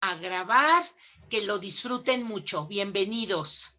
a grabar, que lo disfruten mucho. Bienvenidos.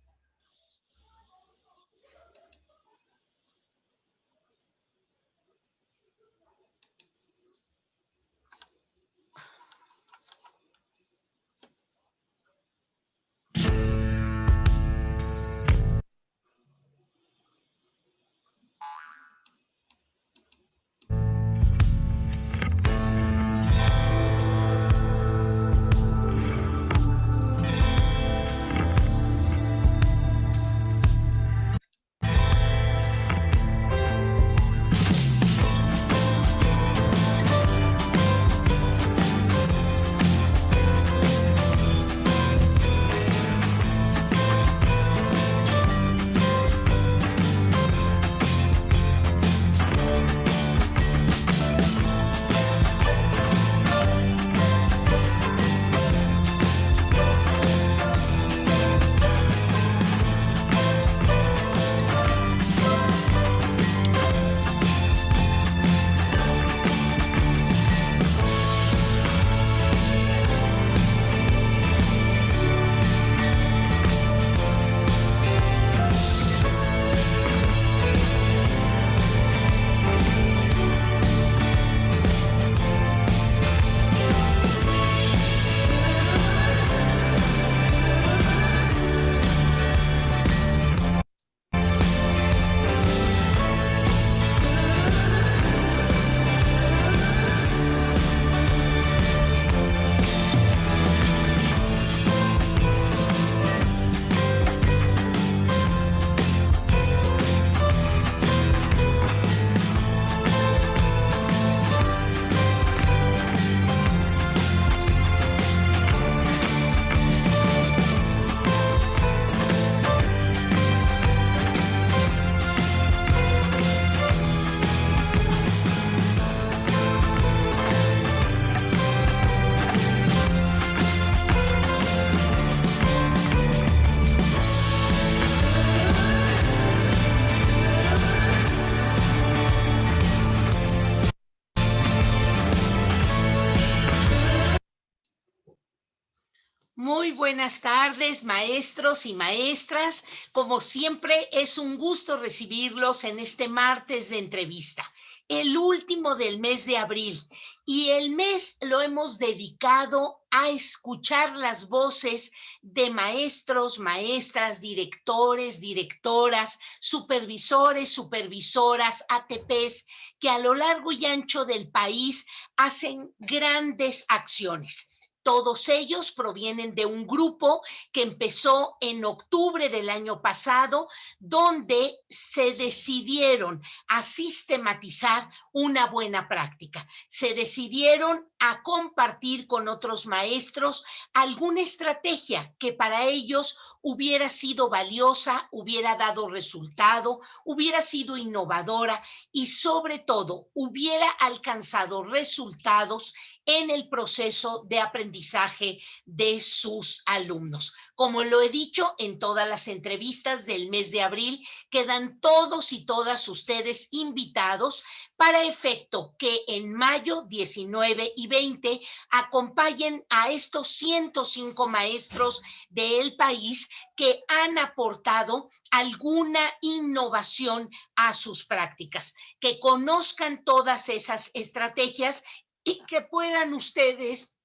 Muy buenas tardes, maestros y maestras. Como siempre, es un gusto recibirlos en este martes de entrevista, el último del mes de abril. Y el mes lo hemos dedicado a escuchar las voces de maestros, maestras, directores, directoras, supervisores, supervisoras, ATPs, que a lo largo y ancho del país hacen grandes acciones. Todos ellos provienen de un grupo que empezó en octubre del año pasado, donde se decidieron a sistematizar una buena práctica. Se decidieron a compartir con otros maestros alguna estrategia que para ellos hubiera sido valiosa, hubiera dado resultado, hubiera sido innovadora y sobre todo hubiera alcanzado resultados en el proceso de aprendizaje de sus alumnos. Como lo he dicho en todas las entrevistas del mes de abril, quedan todos y todas ustedes invitados para efecto que en mayo 19 y 20 acompañen a estos 105 maestros del país que han aportado alguna innovación a sus prácticas, que conozcan todas esas estrategias y que puedan ustedes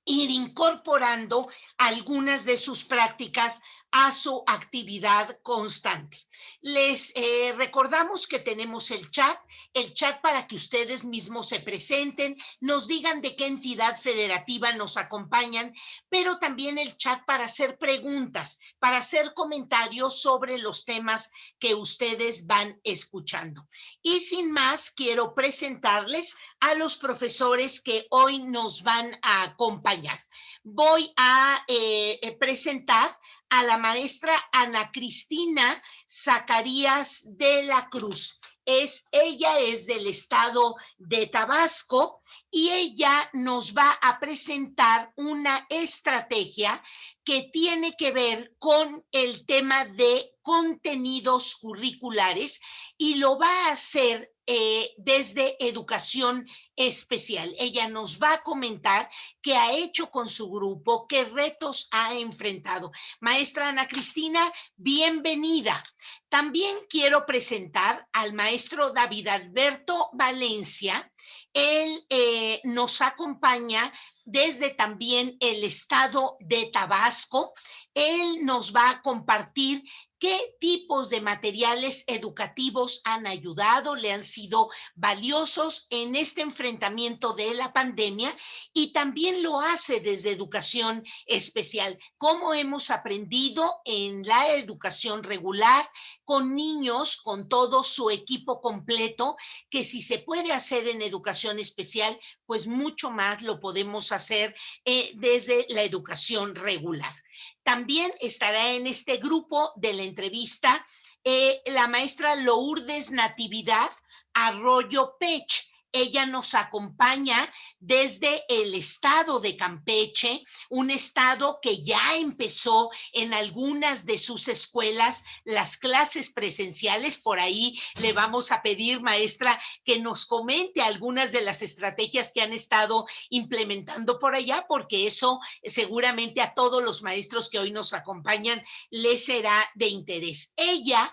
ir incorporando algunas de sus prácticas a su actividad constante. Les recordamos que tenemos el chat para que ustedes mismos se presenten, nos digan de qué entidad federativa nos acompañan, pero también el chat para hacer preguntas, para hacer comentarios sobre los temas que ustedes van escuchando. Y sin más, quiero presentarles a los profesores que hoy nos van a acompañar. Voy a presentar a la maestra Ana Cristina Zacarías de la Cruz. Ella es del estado de Tabasco y ella nos va a presentar una estrategia que tiene que ver con el tema de contenidos curriculares y lo va a hacer desde educación especial. Ella nos va a comentar qué ha hecho con su grupo, qué retos ha enfrentado. Maestra Ana Cristina, bienvenida. También quiero presentar al maestro David Alberto Valencia. Él nos acompaña desde también el estado de Tabasco. Él nos va a compartir qué tipos de materiales educativos han ayudado, le han sido valiosos en este enfrentamiento de la pandemia y también lo hace desde educación especial. Cómo hemos aprendido en la educación regular con niños, con todo su equipo completo, que si se puede hacer en educación especial, pues mucho más lo podemos hacer desde la educación regular. También estará en este grupo de la entrevista la maestra Lourdes Natividad Arroyo Pech. Ella nos acompaña desde el estado de Campeche, un estado que ya empezó en algunas de sus escuelas las clases presenciales. Por ahí le vamos a pedir, maestra, que nos comente algunas de las estrategias que han estado implementando por allá, porque eso seguramente a todos los maestros que hoy nos acompañan les será de interés. Ella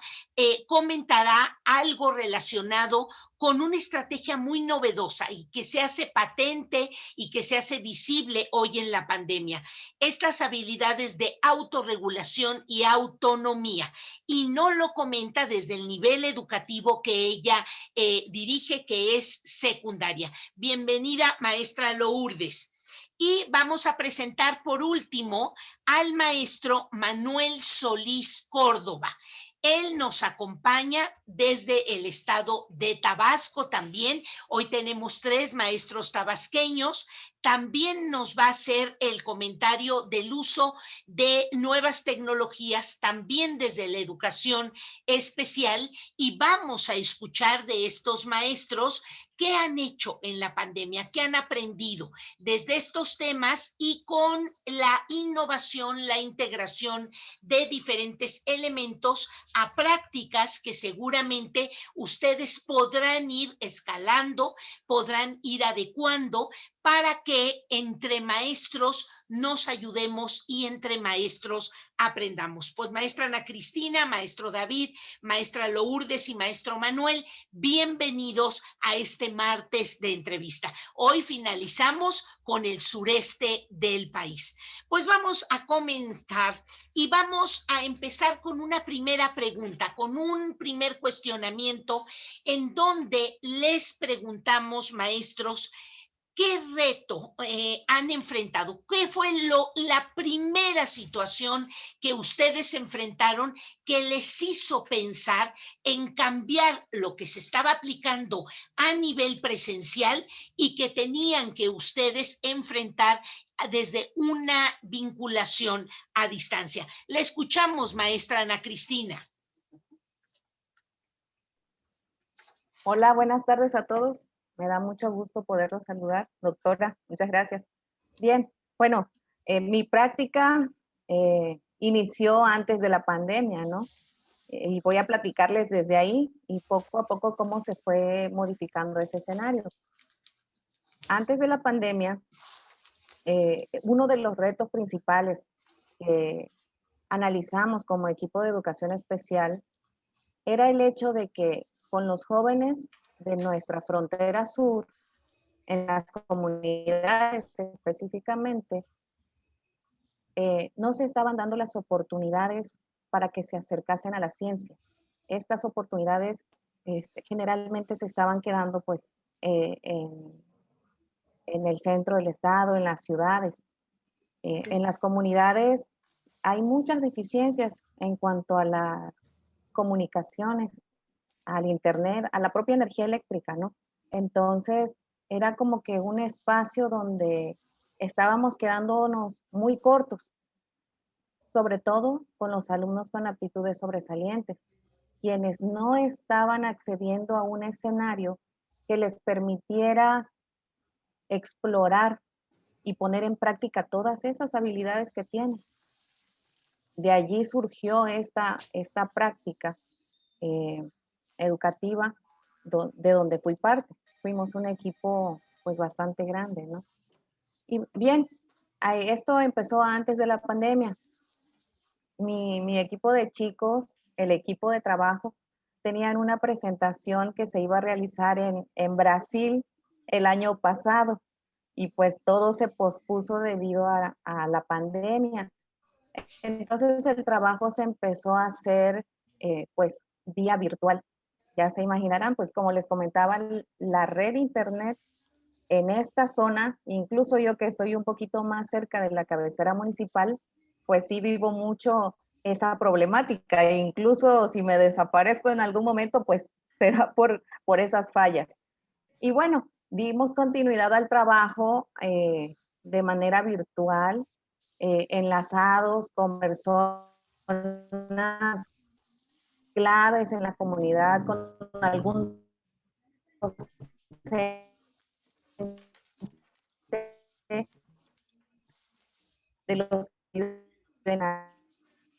comentará algo relacionado con una estrategia muy novedosa y que se hace patente y que se hace visible hoy en la pandemia. Estas habilidades de autorregulación y autonomía. Y no lo comenta desde el nivel educativo que ella dirige, que es secundaria. Bienvenida, maestra Lourdes. Y vamos a presentar por último al maestro Manuel Solís Córdoba. Él nos acompaña desde el estado de Tabasco también. Hoy tenemos 3 maestros tabasqueños. También nos va a hacer el comentario del uso de nuevas tecnologías, también desde la educación especial. Y vamos a escuchar de estos maestros qué han hecho en la pandemia, qué han aprendido desde estos temas y con la innovación, la integración de diferentes elementos a prácticas que seguramente ustedes podrán ir escalando, podrán ir adecuando para que entre maestros nos ayudemos y entre maestros aprendamos. Pues maestra Ana Cristina, maestro David, maestra Lourdes y maestro Manuel, bienvenidos a este martes de entrevista. Hoy finalizamos con el sureste del país. Pues vamos a comenzar y vamos a empezar con una primera pregunta, con un primer cuestionamiento en donde les preguntamos, maestros, ¿qué reto han enfrentado? ¿Qué fue la primera situación que ustedes enfrentaron que les hizo pensar en cambiar lo que se estaba aplicando a nivel presencial y que tenían que ustedes enfrentar desde una vinculación a distancia? La escuchamos, maestra Ana Cristina. Hola, buenas tardes a todos. Me da mucho gusto poderlos saludar, doctora. Muchas gracias. Bien, bueno, mi práctica inició antes de la pandemia, ¿no? Y voy a platicarles desde ahí y poco a poco cómo se fue modificando ese escenario. Antes de la pandemia, uno de los retos principales que analizamos como equipo de educación especial era el hecho de que con los jóvenes de nuestra frontera sur, en las comunidades específicamente, no se estaban dando las oportunidades para que se acercasen a la ciencia. Estas oportunidades generalmente se estaban quedando pues en el centro del estado, en las ciudades. En las comunidades hay muchas deficiencias en cuanto a las comunicaciones, al internet, a la propia energía eléctrica, ¿no? Entonces, era como que un espacio donde estábamos quedándonos muy cortos, sobre todo con los alumnos con aptitudes sobresalientes, quienes no estaban accediendo a un escenario que les permitiera explorar y poner en práctica todas esas habilidades que tienen. de allí surgió esta práctica educativa de donde fui parte. Fuimos un equipo pues bastante grande, ¿no? Y bien, esto empezó antes de la pandemia. Mi equipo de chicos, el equipo de trabajo, tenían una presentación que se iba a realizar en Brasil el año pasado y pues todo se pospuso debido a la pandemia. Entonces el trabajo se empezó a hacer pues vía virtual. Ya se imaginarán, pues como les comentaba, la red de internet en esta zona, incluso yo que estoy un poquito más cerca de la cabecera municipal, pues sí vivo mucho esa problemática. E incluso si me desaparezco en algún momento, pues será por esas fallas. Y bueno, dimos continuidad al trabajo de manera virtual, enlazados con personas claves en la comunidad, con algún docente de los que viven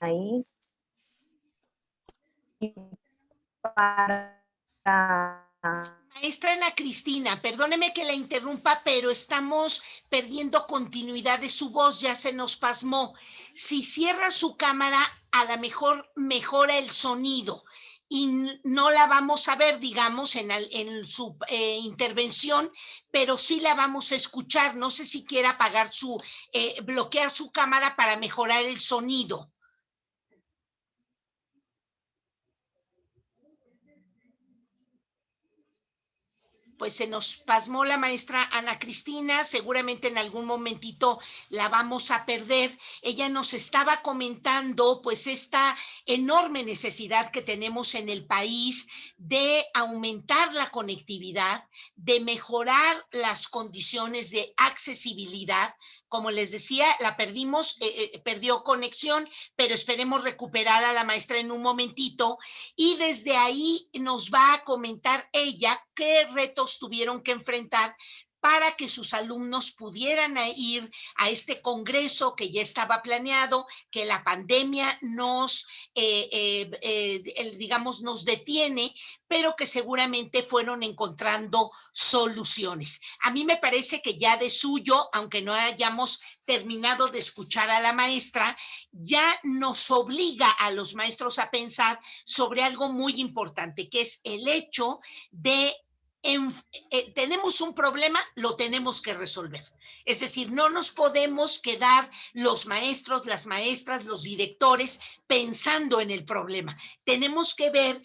ahí. Y para Maestra Ana Cristina, perdóneme que la interrumpa, pero estamos perdiendo continuidad de su voz, ya se nos pasmó. Si cierra su cámara, a lo mejor mejora el sonido y no la vamos a ver, digamos, en su intervención, pero sí la vamos a escuchar. No sé si quiere apagar bloquear su cámara para mejorar el sonido. Pues se nos pasmó la maestra Ana Cristina, seguramente en algún momentito la vamos a perder. Ella nos estaba comentando pues esta enorme necesidad que tenemos en el país de aumentar la conectividad, de mejorar las condiciones de accesibilidad. Como les decía, la perdimos, perdió conexión, pero esperemos recuperar a la maestra en un momentito. Y desde ahí nos va a comentar ella qué retos tuvieron que enfrentar para que sus alumnos pudieran ir a este congreso que ya estaba planeado, que la pandemia digamos, nos detiene, pero que seguramente fueron encontrando soluciones. A mí me parece que ya de suyo, aunque no hayamos terminado de escuchar a la maestra, ya nos obliga a los maestros a pensar sobre algo muy importante, que es el hecho de tenemos un problema, lo tenemos que resolver. Es decir, no nos podemos quedar los maestros, las maestras, los directores pensando en el problema. Tenemos que ver,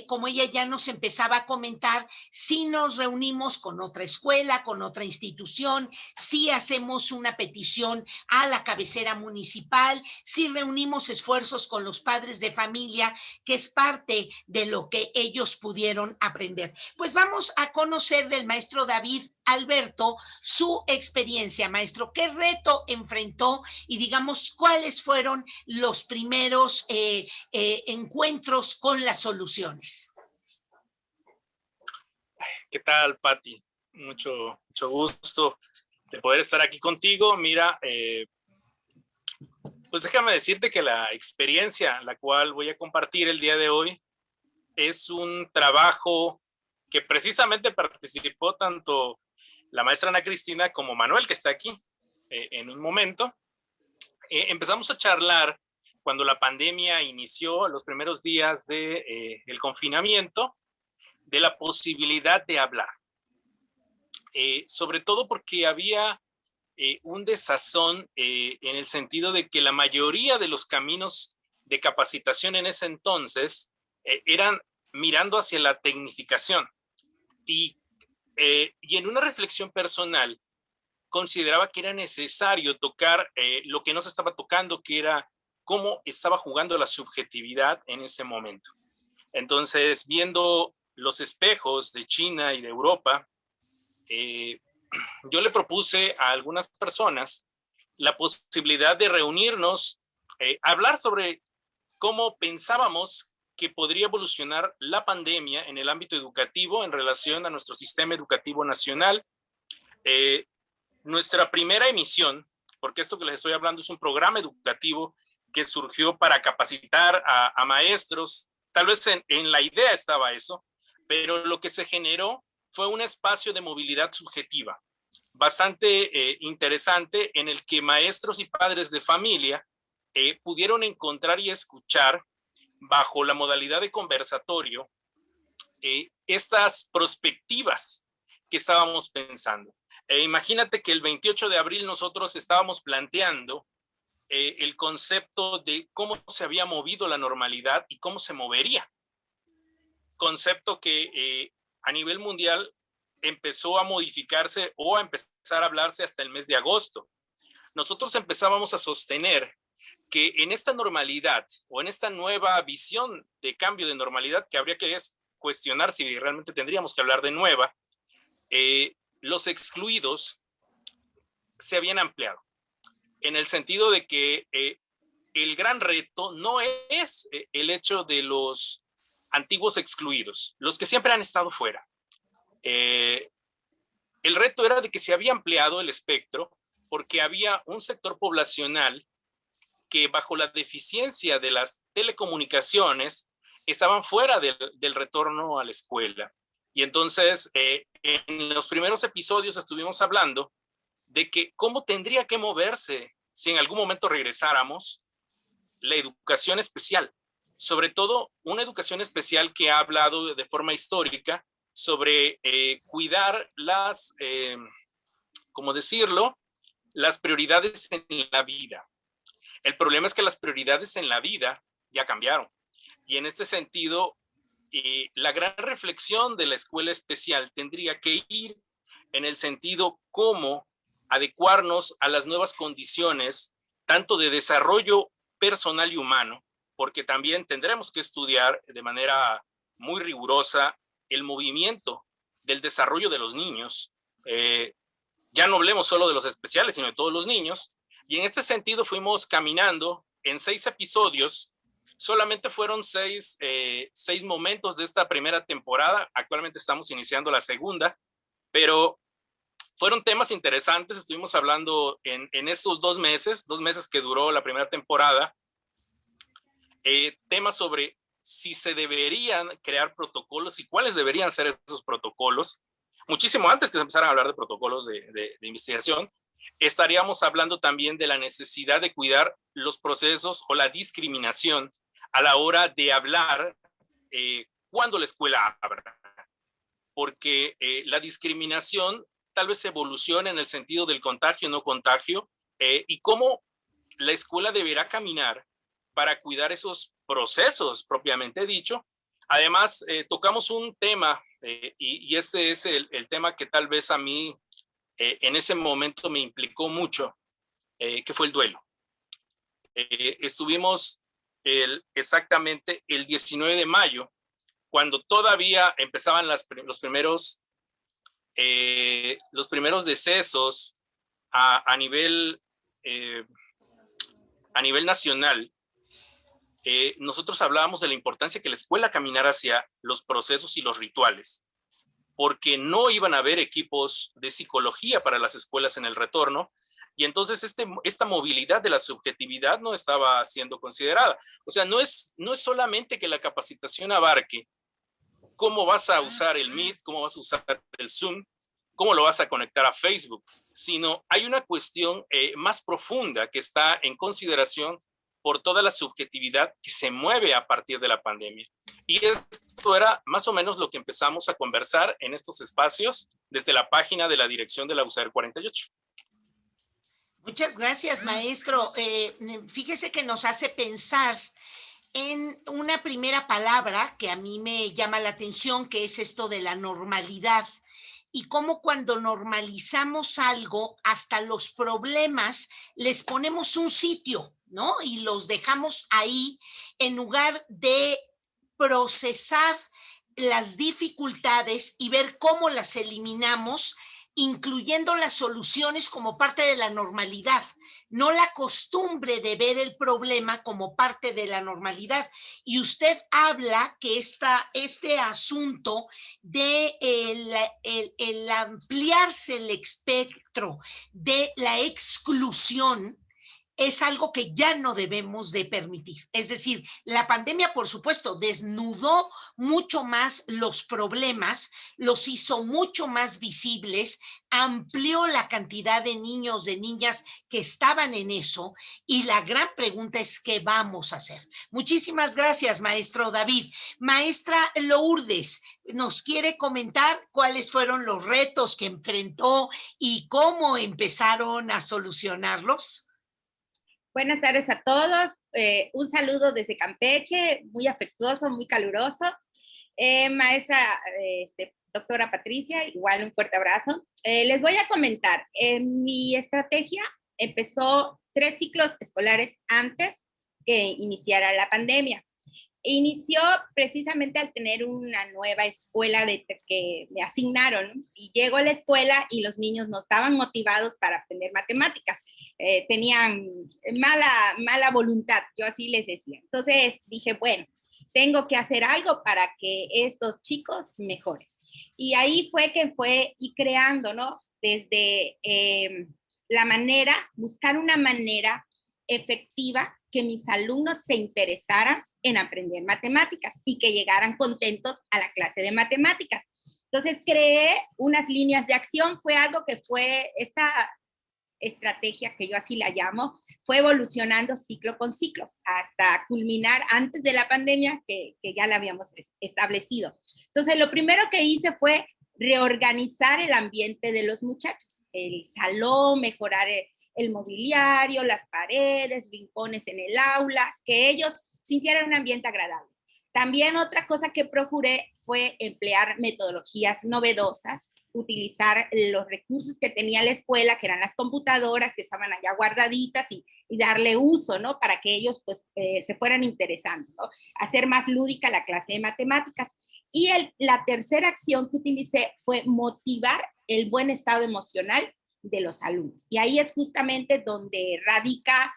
como ella ya nos empezaba a comentar, si nos reunimos con otra escuela, con otra institución, si hacemos una petición a la cabecera municipal, si reunimos esfuerzos con los padres de familia, que es parte de lo que ellos pudieron aprender. Pues vamos a conocer del maestro David Alberto su experiencia. Maestro, ¿qué reto enfrentó y digamos cuáles fueron los primeros encuentros con las soluciones? ¿Qué tal, Pati? Mucho gusto de poder estar aquí contigo. Mira, pues déjame decirte que la experiencia la cual voy a compartir el día de hoy es un trabajo que precisamente participó tanto la maestra Ana Cristina como Manuel, que está aquí en un momento. Empezamos a charlar cuando la pandemia inició, los primeros días del confinamiento, de la posibilidad de hablar. Sobre todo porque había un desazón en el sentido de que la mayoría de los caminos de capacitación en ese entonces eran mirando hacia la tecnificación. Y en una reflexión personal, consideraba que era necesario tocar lo que no se estaba tocando, que era cómo estaba jugando la subjetividad en ese momento. Entonces, viendo los espejos de China y de Europa, yo le propuse a algunas personas la posibilidad de reunirnos, hablar sobre cómo pensábamos que podría evolucionar la pandemia en el ámbito educativo en relación a nuestro sistema educativo nacional. Nuestra primera emisión, porque esto que les estoy hablando es un programa educativo que surgió para capacitar a maestros. Tal vez en la idea estaba eso, pero lo que se generó fue un espacio de movilidad subjetiva bastante interesante, en el que maestros y padres de familia pudieron encontrar y escuchar, bajo la modalidad de conversatorio, estas perspectivas que estábamos pensando. Imagínate que el 28 de abril nosotros estábamos planteando el concepto de cómo se había movido la normalidad y cómo se movería. Concepto que a nivel mundial empezó a modificarse o a empezar a hablarse hasta el mes de agosto. Nosotros empezábamos a sostener que en esta normalidad o en esta nueva visión de cambio de normalidad, que habría que cuestionar si realmente tendríamos que hablar de nueva, los excluidos se habían ampliado, en el sentido de que el gran reto no es el hecho de los antiguos excluidos, los que siempre han estado fuera. El reto era de que se había ampliado el espectro, porque había un sector poblacional que, bajo la deficiencia de las telecomunicaciones, estaban fuera del retorno a la escuela. Y entonces, en los primeros episodios estuvimos hablando de que cómo tendría que moverse, si en algún momento regresáramos, la educación especial. Sobre todo, una educación especial que ha hablado de forma histórica sobre cuidar las, ¿cómo decirlo?, las prioridades en la vida. El problema es que las prioridades en la vida ya cambiaron. Y en este sentido, la gran reflexión de la escuela especial tendría que ir en el sentido cómo adecuarnos a las nuevas condiciones, tanto de desarrollo personal y humano, porque también tendremos que estudiar de manera muy rigurosa el movimiento del desarrollo de los niños. Ya no hablemos solo de los especiales, sino de todos los niños. Y en este sentido fuimos caminando en 6 episodios. Solamente fueron 6 momentos de esta primera temporada. Actualmente estamos iniciando la segunda, pero fueron temas interesantes. Estuvimos hablando en esos 2 meses que duró la primera temporada, temas sobre si se deberían crear protocolos y cuáles deberían ser esos protocolos. Muchísimo antes que se empezaran a hablar de protocolos de investigación, estaríamos hablando también de la necesidad de cuidar los procesos o la discriminación a la hora de hablar cuando la escuela abra. Porque la discriminación tal vez evolucione en el sentido del contagio, no contagio, y cómo la escuela deberá caminar para cuidar esos procesos propiamente dicho. Además, tocamos un tema, y este es el tema que tal vez a mí en ese momento me implicó mucho, que fue el duelo. Estuvimos exactamente el 19 de mayo, cuando todavía empezaban los primeros decesos a nivel nacional. Nosotros hablábamos de la importancia que la escuela caminara hacia los procesos y los rituales, porque no iban a haber equipos de psicología para las escuelas en el retorno, y entonces esta movilidad de la subjetividad no estaba siendo considerada. O sea, no es solamente que la capacitación abarque cómo vas a usar el Meet, cómo vas a usar el Zoom, cómo lo vas a conectar a Facebook, sino hay una cuestión más profunda que está en consideración por toda la subjetividad que se mueve a partir de la pandemia. Y esto era más o menos lo que empezamos a conversar en estos espacios desde la página de la dirección de la USAER 48. Muchas gracias, maestro. Fíjese que nos hace pensar en una primera palabra que a mí me llama la atención, que es esto de la normalidad. Y cómo cuando normalizamos algo, hasta los problemas les ponemos un sitio, ¿no? Y los dejamos ahí en lugar de procesar las dificultades y ver cómo las eliminamos, incluyendo las soluciones como parte de la normalidad, no la costumbre de ver el problema como parte de la normalidad. Y usted habla que este asunto de el ampliarse el espectro de la exclusión es algo que ya no debemos de permitir. Es decir, la pandemia, por supuesto, desnudó mucho más los problemas, los hizo mucho más visibles, amplió la cantidad de niños, de niñas que estaban en eso, y la gran pregunta es, ¿qué vamos a hacer? Muchísimas gracias, maestro David. Maestra Lourdes, ¿nos quiere comentar cuáles fueron los retos que enfrentó y cómo empezaron a solucionarlos? Buenas tardes a todos. Un saludo desde Campeche, muy afectuoso, muy caluroso. Maestra, doctora Patricia, igual un fuerte abrazo. Les voy a comentar, mi estrategia empezó 3 ciclos escolares antes que iniciara la pandemia. Inició precisamente al tener una nueva escuela que me asignaron, y llego a la escuela y los niños no estaban motivados para aprender matemáticas. Tenían mala voluntad, yo así les decía. Entonces dije, bueno, tengo que hacer algo para que estos chicos mejoren. Y ahí fue que fue y creando, ¿no? Desde la manera, buscar una manera efectiva que mis alumnos se interesaran en aprender matemáticas y que llegaran contentos a la clase de matemáticas. Entonces creé unas líneas de acción, fue algo que fue esta estrategia, que yo así la llamo, fue evolucionando ciclo con ciclo hasta culminar antes de la pandemia que ya la habíamos establecido. Entonces lo primero que hice fue reorganizar el ambiente de los muchachos, el salón, mejorar el mobiliario, las paredes, rincones en el aula, que ellos sintieran un ambiente agradable. También otra cosa que procuré fue emplear metodologías novedosas, utilizar los recursos que tenía la escuela, que eran las computadoras que estaban allá guardaditas, y darle uso, ¿no? Para que ellos pues se fueran interesando, ¿no? Hacer más lúdica la clase de matemáticas. Y la tercera acción que utilicé fue motivar el buen estado emocional de los alumnos. Y ahí es justamente donde radica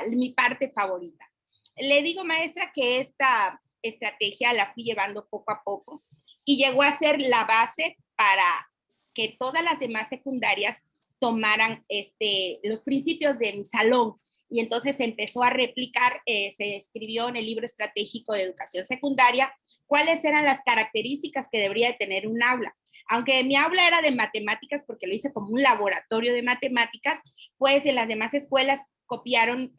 mi parte favorita. Le digo, maestra, que esta estrategia la fui llevando poco a poco y llegó a ser la base para que todas las demás secundarias tomaran los principios de mi salón. Y entonces se empezó a replicar, se escribió en el libro estratégico de educación secundaria cuáles eran las características que debería de tener un aula. Aunque mi aula era de matemáticas, porque lo hice como un laboratorio de matemáticas, pues en las demás escuelas copiaron,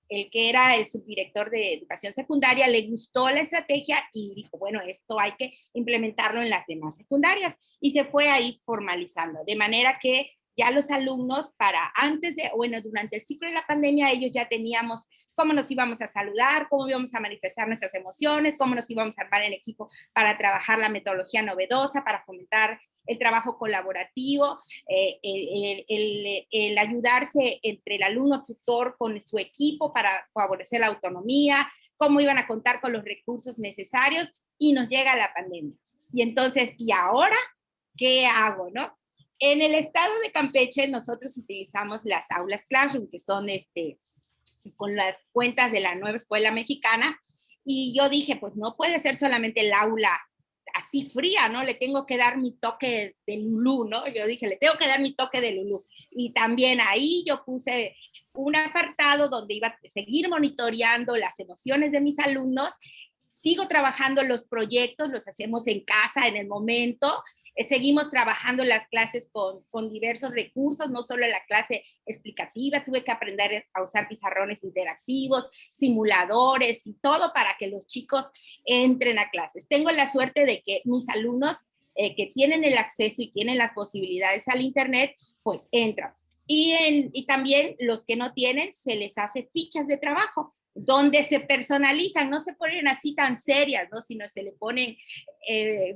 el que era el subdirector de educación secundaria le gustó la estrategia y dijo, bueno, esto hay que implementarlo en las demás secundarias, y se fue ahí formalizando, de manera que ya los alumnos durante el ciclo de la pandemia, ellos ya teníamos cómo nos íbamos a saludar, cómo íbamos a manifestar nuestras emociones, cómo nos íbamos a armar en equipo para trabajar la metodología novedosa, para fomentar el trabajo colaborativo, el ayudarse entre el alumno tutor con su equipo para favorecer la autonomía, cómo iban a contar con los recursos necesarios, y nos llega la pandemia. Y entonces, ¿y ahora qué hago, no? En el estado de Campeche nosotros utilizamos las aulas Classroom, que son con las cuentas de la nueva escuela mexicana, y yo dije, pues no puede ser solamente el aula así fría, ¿no? Le tengo que dar mi toque de Lulú, ¿no? Yo dije, le tengo que dar mi toque de Lulú. Y también ahí yo puse un apartado donde iba a seguir monitoreando las emociones de mis alumnos. Sigo trabajando los proyectos, los hacemos en casa en el momento. Seguimos trabajando las clases con diversos recursos, no solo la clase explicativa, tuve que aprender a usar pizarrones interactivos, simuladores y todo para que los chicos entren a clases. Tengo la suerte de que mis alumnos que tienen el acceso y tienen las posibilidades al internet, pues entran. Y también los que no tienen, se les hace fichas de trabajo, donde se personalizan, no se ponen así tan serias, ¿no? Sino se le ponen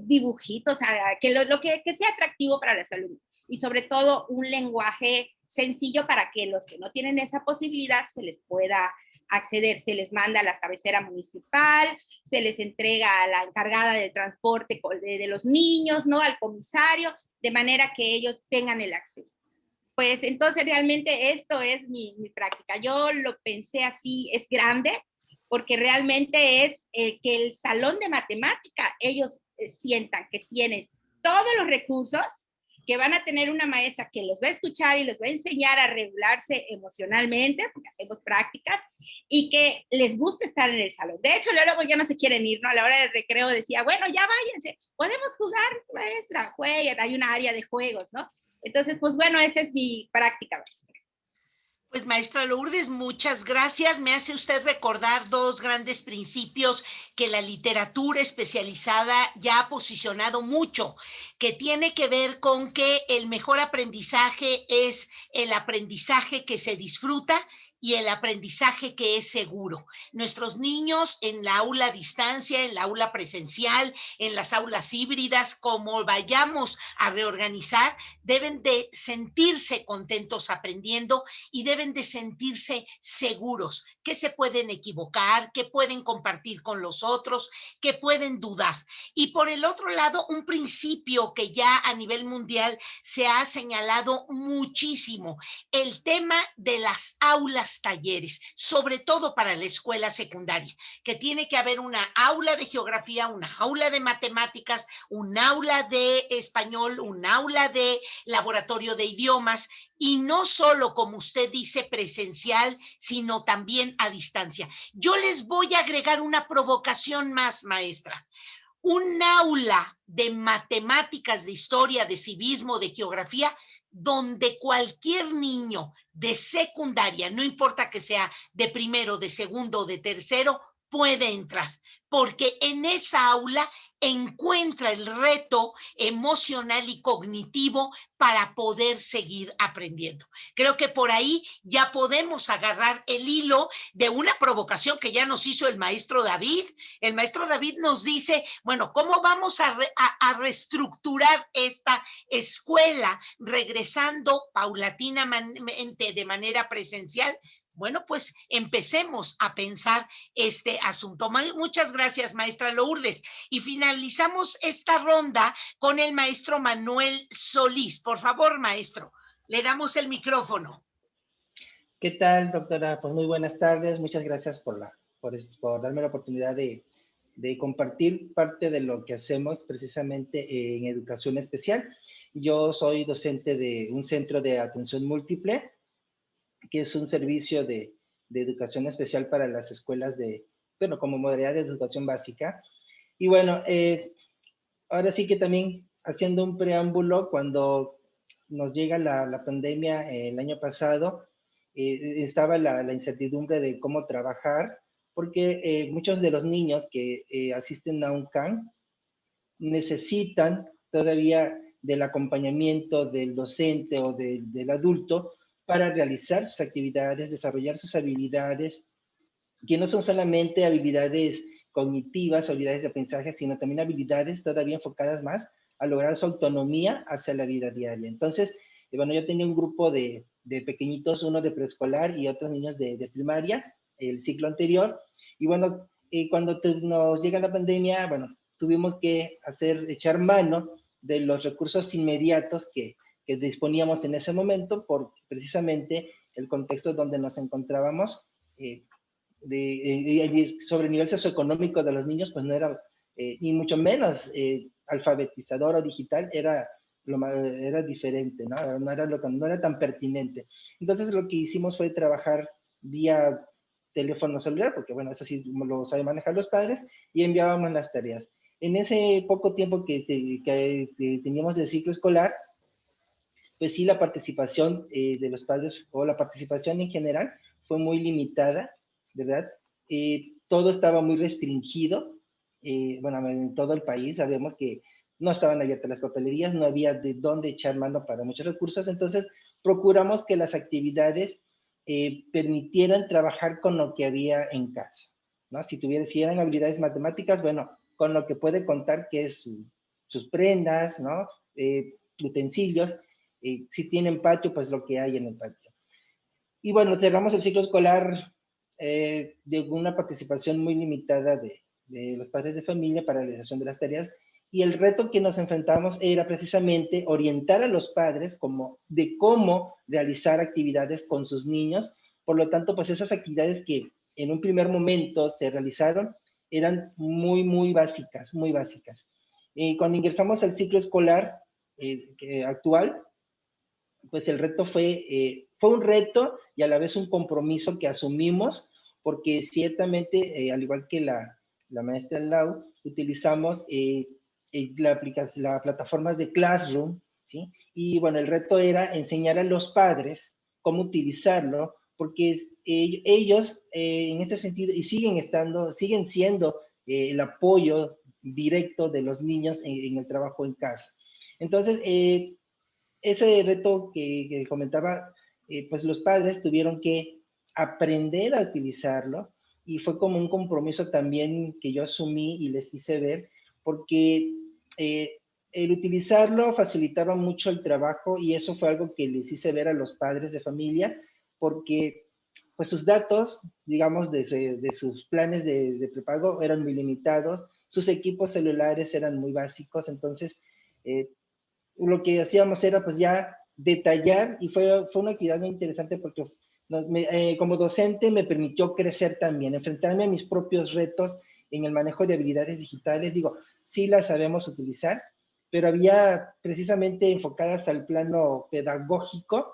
dibujitos, que lo que sea atractivo para los alumnos. Y sobre todo un lenguaje sencillo para que los que no tienen esa posibilidad se les pueda acceder. Se les manda a la cabecera municipal, se les entrega a la encargada del transporte de los niños, ¿no? Al comisario, de manera que ellos tengan el acceso. Pues entonces realmente esto es mi práctica. Yo lo pensé así, es grande, porque realmente es que el salón de matemática, ellos sientan que tienen todos los recursos que van a tener una maestra que los va a escuchar y los va a enseñar a regularse emocionalmente, porque hacemos prácticas, y que les gusta estar en el salón. De hecho, luego ya no se quieren ir, ¿no? A la hora del recreo decía, bueno, ya váyanse, podemos jugar, maestra, jueguen, hay una área de juegos, ¿no? Entonces, pues bueno, esa es mi práctica, maestra. Pues maestra Lourdes, muchas gracias. Me hace usted recordar dos grandes principios que la literatura especializada ya ha posicionado mucho, que tiene que ver con que el mejor aprendizaje es el aprendizaje que se disfruta y el aprendizaje que es seguro. Nuestros niños en la aula a distancia, en la aula presencial, en las aulas híbridas, como vayamos a reorganizar, deben de sentirse contentos aprendiendo y deben de sentirse seguros, que se pueden equivocar, que pueden compartir con los otros, que pueden dudar. Y por el otro lado, un principio que ya a nivel mundial se ha señalado muchísimo, el tema de las aulas talleres, sobre todo para la escuela secundaria, que tiene que haber una aula de geografía, una aula de matemáticas, un aula de español, un aula de laboratorio de idiomas, y no solo, como usted dice, presencial, sino también a distancia. Yo les voy a agregar una provocación más, maestra. Un aula de matemáticas, de historia, de civismo, de geografía, donde cualquier niño de secundaria, no importa que sea de primero, de segundo o de tercero, puede entrar, porque en esa aula encuentra el reto emocional y cognitivo para poder seguir aprendiendo. Creo que por ahí ya podemos agarrar el hilo de una provocación que ya nos hizo el maestro David. El maestro David nos dice, bueno, ¿cómo vamos a reestructurar esta escuela regresando paulatinamente de manera presencial? Bueno, pues empecemos a pensar este asunto. Muchas gracias, maestra Lourdes. Y finalizamos esta ronda con el maestro Manuel Solís. Por favor, maestro, le damos el micrófono. ¿Qué tal, doctora? Pues muy buenas tardes. Muchas gracias por darme la oportunidad de compartir parte de lo que hacemos precisamente en educación especial. Yo soy docente de un centro de atención múltiple, que es un servicio de educación especial para las escuelas como modalidad de educación básica. Y bueno, ahora sí que también haciendo un preámbulo, cuando nos llega la pandemia el año pasado, estaba la incertidumbre de cómo trabajar, porque muchos de los niños que asisten a un CAN necesitan todavía del acompañamiento del docente o del adulto para realizar sus actividades, desarrollar sus habilidades, que no son solamente habilidades cognitivas, habilidades de aprendizaje, sino también habilidades todavía enfocadas más a lograr su autonomía hacia la vida diaria. Entonces, bueno, yo tenía un grupo de pequeñitos, uno de preescolar y otros niños de primaria, el ciclo anterior, y bueno, cuando nos llega la pandemia, bueno, tuvimos que echar mano de los recursos inmediatos que disponíamos en ese momento por precisamente el contexto donde nos encontrábamos, sobre el nivel socioeconómico de los niños, pues no era, ni mucho menos alfabetizador o digital, era diferente, ¿no? No era tan pertinente. Entonces lo que hicimos fue trabajar vía teléfono celular, porque bueno, eso sí lo saben manejar los padres, y enviábamos las tareas. En ese poco tiempo que teníamos de ciclo escolar, pues sí, la participación de los padres o la participación en general fue muy limitada, ¿verdad? Todo estaba muy restringido, bueno, en todo el país sabemos que no estaban abiertas las papelerías, no había de dónde echar mano para muchos recursos, entonces procuramos que las actividades permitieran trabajar con lo que había en casa, ¿no? Si eran habilidades matemáticas, bueno, con lo que puede contar, que es sus prendas, ¿no? Utensilios, si tienen patio, pues lo que hay en el patio. Y bueno, cerramos el ciclo escolar de una participación muy limitada de los padres de familia para la realización de las tareas, y el reto que nos enfrentamos era precisamente orientar a los padres de cómo realizar actividades con sus niños. Por lo tanto, pues esas actividades que en un primer momento se realizaron eran muy, muy básicas, muy básicas. Cuando ingresamos al ciclo escolar, actual, pues el reto fue un reto y a la vez un compromiso que asumimos, porque ciertamente, al igual que la maestra Lau, utilizamos las plataformas de Classroom, ¿sí? Y bueno, el reto era enseñar a los padres cómo utilizarlo, porque ellos en este sentido, y siguen siendo el apoyo directo de los niños en el trabajo en casa. Entonces, ese reto que comentaba, pues los padres tuvieron que aprender a utilizarlo y fue como un compromiso también que yo asumí y les hice ver, porque el utilizarlo facilitaba mucho el trabajo y eso fue algo que les hice ver a los padres de familia, porque pues sus datos, digamos, de sus planes de prepago eran muy limitados, sus equipos celulares eran muy básicos, entonces lo que hacíamos era pues ya detallar y fue una actividad muy interesante porque como docente me permitió crecer también, enfrentarme a mis propios retos en el manejo de habilidades digitales. Digo, sí las sabemos utilizar, pero había precisamente enfocadas al plano pedagógico,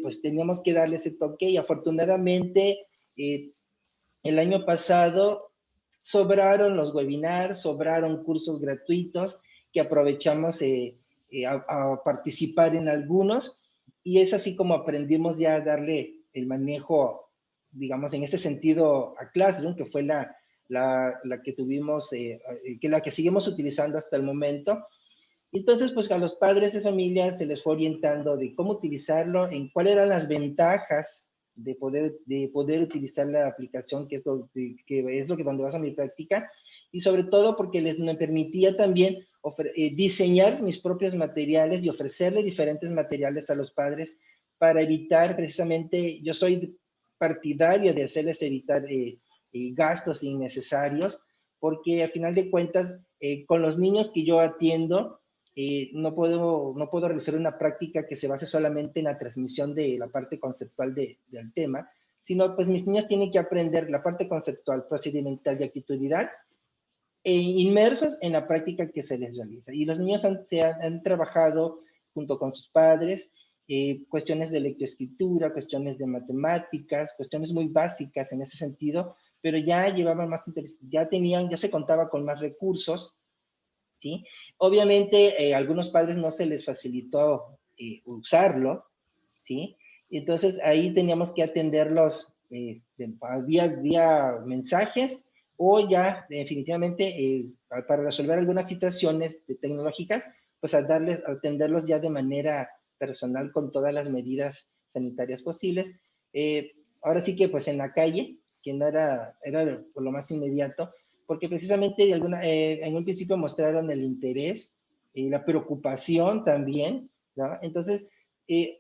pues teníamos que darle ese toque y afortunadamente el año pasado sobraron los webinars, sobraron cursos gratuitos que aprovechamos a participar en algunos y es así como aprendimos ya a darle el manejo, digamos, en ese sentido a Classroom, que fue la que tuvimos, la que seguimos utilizando hasta el momento. Entonces, pues a los padres de familia se les fue orientando de cómo utilizarlo, en cuáles eran las ventajas de poder utilizar la aplicación, que es lo que donde baso mi práctica, y sobre todo porque me permitía también diseñar mis propios materiales y ofrecerle diferentes materiales a los padres para evitar precisamente, yo soy partidario de hacerles evitar gastos innecesarios, porque a final de cuentas, con los niños que yo atiendo, no puedo realizar una práctica que se base solamente en la transmisión de la parte conceptual del tema, sino pues mis niños tienen que aprender la parte conceptual, procedimental y actitudinal, inmersos en la práctica que se les realiza. Y los niños han trabajado junto con sus padres, cuestiones de lectoescritura, cuestiones de matemáticas, cuestiones muy básicas en ese sentido, pero ya llevaban más interés, ya se contaba con más recursos, ¿sí? Obviamente, a algunos padres no se les facilitó usarlo, ¿sí? Entonces, ahí teníamos que atenderlos vía mensajes o ya definitivamente para resolver algunas situaciones tecnológicas, pues atenderlos ya de manera personal con todas las medidas sanitarias posibles. Ahora sí que pues en la calle, que no era por lo más inmediato, porque precisamente en un principio mostraron el interés y la preocupación también, ¿no? Entonces,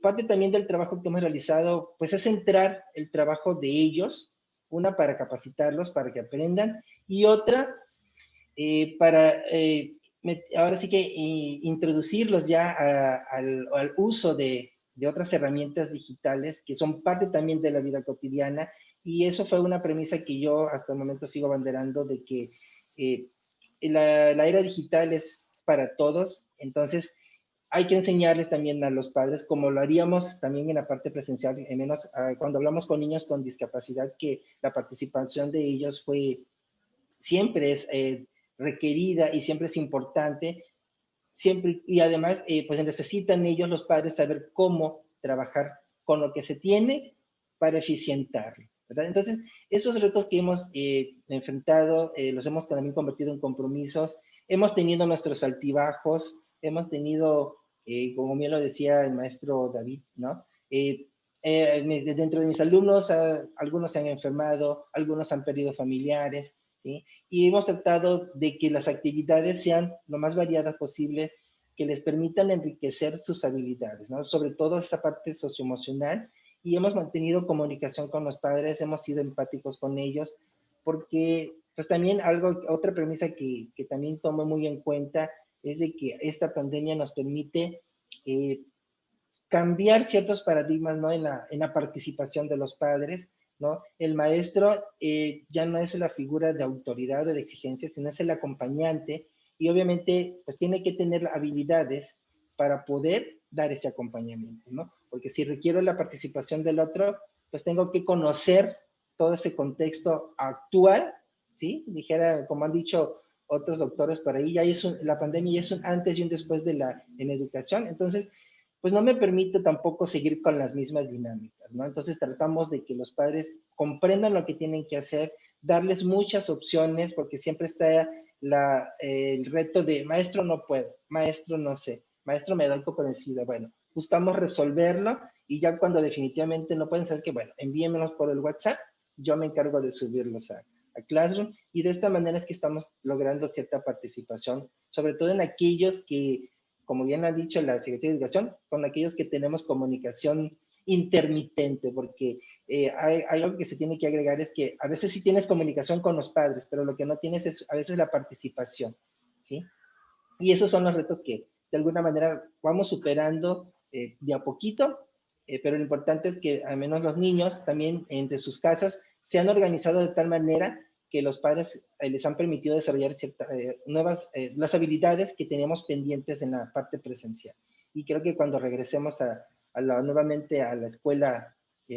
parte también del trabajo que hemos realizado, pues es centrar el trabajo de ellos, una para capacitarlos, para que aprendan, y otra para ahora sí que introducirlos ya al uso de otras herramientas digitales que son parte también de la vida cotidiana, y eso fue una premisa que yo hasta el momento sigo abanderando de que la era digital es para todos, entonces hay que enseñarles también a los padres, como lo haríamos también en la parte presencial, en menos cuando hablamos con niños con discapacidad, que la participación de ellos siempre es requerida y siempre es importante, siempre, y además pues necesitan ellos, los padres, saber cómo trabajar con lo que se tiene para eficientarlo, ¿verdad? Entonces, esos retos que hemos enfrentado, los hemos también convertido en compromisos, hemos tenido nuestros altibajos, hemos tenido, como bien lo decía el maestro David, ¿no? Dentro de mis alumnos, algunos se han enfermado, algunos han perdido familiares, ¿sí? Y hemos tratado de que las actividades sean lo más variadas posibles, que les permitan enriquecer sus habilidades, ¿no? Sobre todo esa parte socioemocional, y hemos mantenido comunicación con los padres, hemos sido empáticos con ellos, porque pues también otra premisa que también tomo muy en cuenta es de que esta pandemia nos permite cambiar ciertos paradigmas, ¿no? En la participación de los padres, ¿no? El maestro ya no es la figura de autoridad o de exigencia, sino es el acompañante, y obviamente pues tiene que tener habilidades para poder dar ese acompañamiento, ¿no? Porque si requiero la participación del otro, pues tengo que conocer todo ese contexto actual, ¿sí? Dijera, como han dicho otros doctores por ahí, la pandemia ya es un antes y un después en educación, entonces, pues no me permite tampoco seguir con las mismas dinámicas, ¿no? Entonces tratamos de que los padres comprendan lo que tienen que hacer, darles muchas opciones, porque siempre está el reto de maestro no puedo, maestro no sé, maestro me doy por vencido. Bueno, buscamos resolverlo y ya cuando definitivamente no pueden, sabes que bueno, envíenmelos por el WhatsApp, yo me encargo de subirlos a Classroom y de esta manera es que estamos logrando cierta participación, sobre todo en aquellos que, como bien ha dicho la Secretaría de Educación, con aquellos que tenemos comunicación intermitente, porque hay algo que se tiene que agregar, es que a veces sí tienes comunicación con los padres, pero lo que no tienes es a veces la participación, ¿sí? Y esos son los retos que de alguna manera vamos superando de a poquito, pero lo importante es que al menos los niños también entre sus casas se han organizado de tal manera que los padres les han permitido desarrollar las habilidades que teníamos pendientes en la parte presencial. Y creo que cuando regresemos nuevamente a la escuela,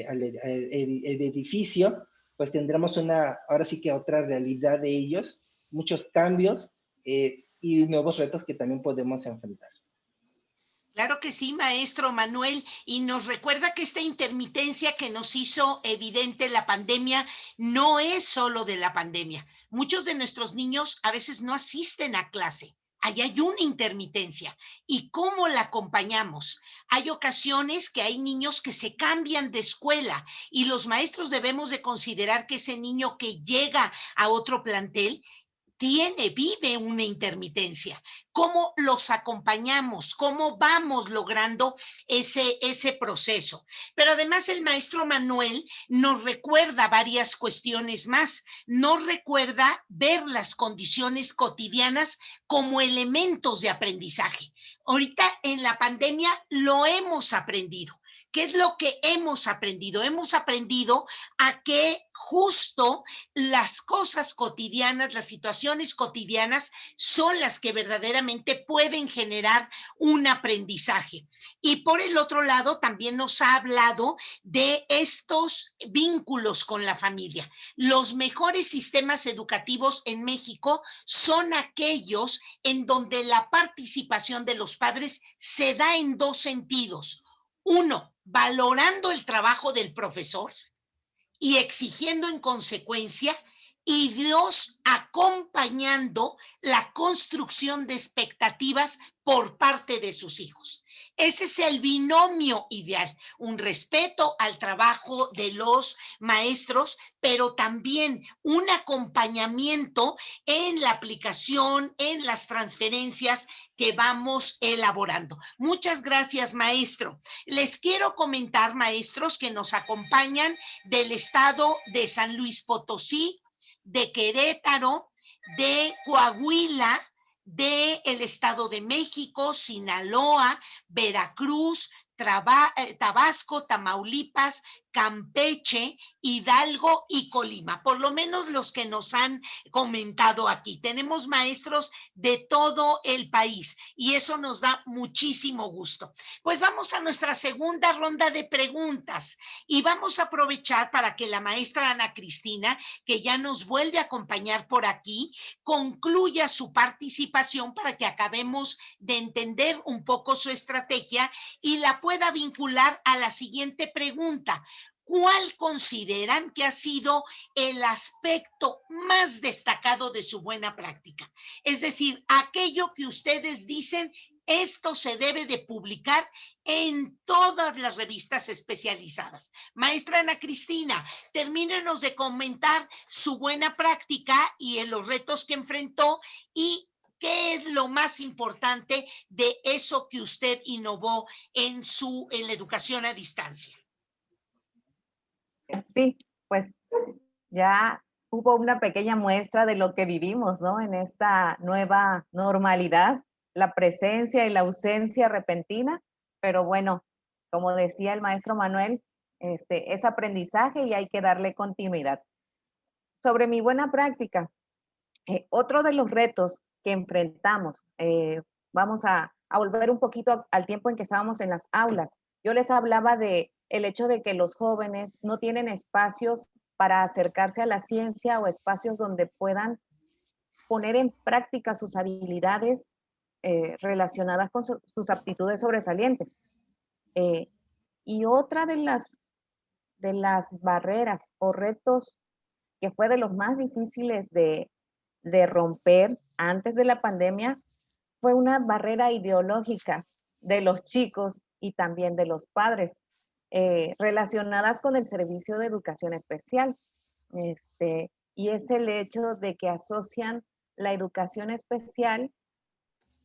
al edificio, pues tendremos ahora sí que otra realidad de ellos, muchos cambios y nuevos retos que también podemos enfrentar. Claro que sí, maestro Manuel, y nos recuerda que esta intermitencia que nos hizo evidente la pandemia no es solo de la pandemia. Muchos de nuestros niños a veces no asisten a clase. Ahí hay una intermitencia. ¿Y cómo la acompañamos? Hay ocasiones que hay niños que se cambian de escuela y los maestros debemos de considerar que ese niño que llega a otro plantel vive una intermitencia. ¿Cómo los acompañamos? ¿Cómo vamos logrando ese proceso? Pero además el maestro Manuel nos recuerda varias cuestiones más. Nos recuerda ver las condiciones cotidianas como elementos de aprendizaje. Ahorita en la pandemia lo hemos aprendido. ¿Qué es lo que hemos aprendido? Hemos aprendido a que justo las cosas cotidianas, las situaciones cotidianas son las que verdaderamente pueden generar un aprendizaje. Y por el otro lado, también nos ha hablado de estos vínculos con la familia. Los mejores sistemas educativos en México son aquellos en donde la participación de los padres se da en dos sentidos. Uno, valorando el trabajo del profesor y exigiendo en consecuencia, y Dios acompañando la construcción de expectativas por parte de sus hijos. Ese es el binomio ideal, un respeto al trabajo de los maestros, pero también un acompañamiento en la aplicación, en las transferencias que vamos elaborando. Muchas gracias, maestro. Les quiero comentar, maestros, que nos acompañan del estado de San Luis Potosí, de Querétaro, de Coahuila, del Estado de México, Sinaloa, Veracruz, Tabasco, Tamaulipas, Campeche, Hidalgo y Colima, por lo menos los que nos han comentado aquí. Tenemos maestros de todo el país y eso nos da muchísimo gusto. Pues vamos a nuestra segunda ronda de preguntas y vamos a aprovechar para que la maestra Ana Cristina, que ya nos vuelve a acompañar por aquí, concluya su participación para que acabemos de entender un poco su estrategia y la pueda vincular a la siguiente pregunta. ¿Cuál consideran que ha sido el aspecto más destacado de su buena práctica? Es decir, aquello que ustedes dicen, esto se debe de publicar en todas las revistas especializadas. Maestra Ana Cristina, termínenos de comentar su buena práctica y en los retos que enfrentó y qué es lo más importante de eso que usted innovó en la educación a distancia. Sí, pues ya hubo una pequeña muestra de lo que vivimos, ¿no? En esta nueva normalidad, la presencia y la ausencia repentina, pero bueno, como decía el maestro Manuel, es aprendizaje y hay que darle continuidad. Sobre mi buena práctica, otro de los retos que enfrentamos, vamos a a volver un poquito al tiempo en que estábamos en las aulas. Yo les hablaba de el hecho de que los jóvenes no tienen espacios para acercarse a la ciencia o espacios donde puedan poner en práctica sus habilidades relacionadas con sus aptitudes sobresalientes. Y otra de las barreras o retos que fue de los más difíciles de romper antes de la pandemia fue una barrera ideológica de los chicos y también de los padres relacionadas con el servicio de educación especial. Y es el hecho de que asocian la educación especial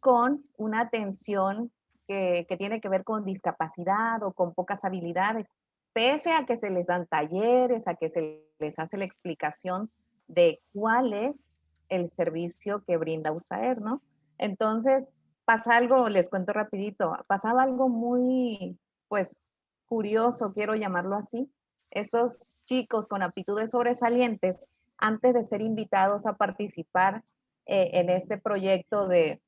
con una atención que tiene que ver con discapacidad o con pocas habilidades, pese a que se les dan talleres, a que se les hace la explicación de cuál es el servicio que brinda USAER, ¿no? Entonces, pasa algo, les cuento rapidito, pasaba algo muy, pues, curioso, quiero llamarlo así. Estos chicos con aptitudes sobresalientes, antes de ser invitados a participar en este proyecto de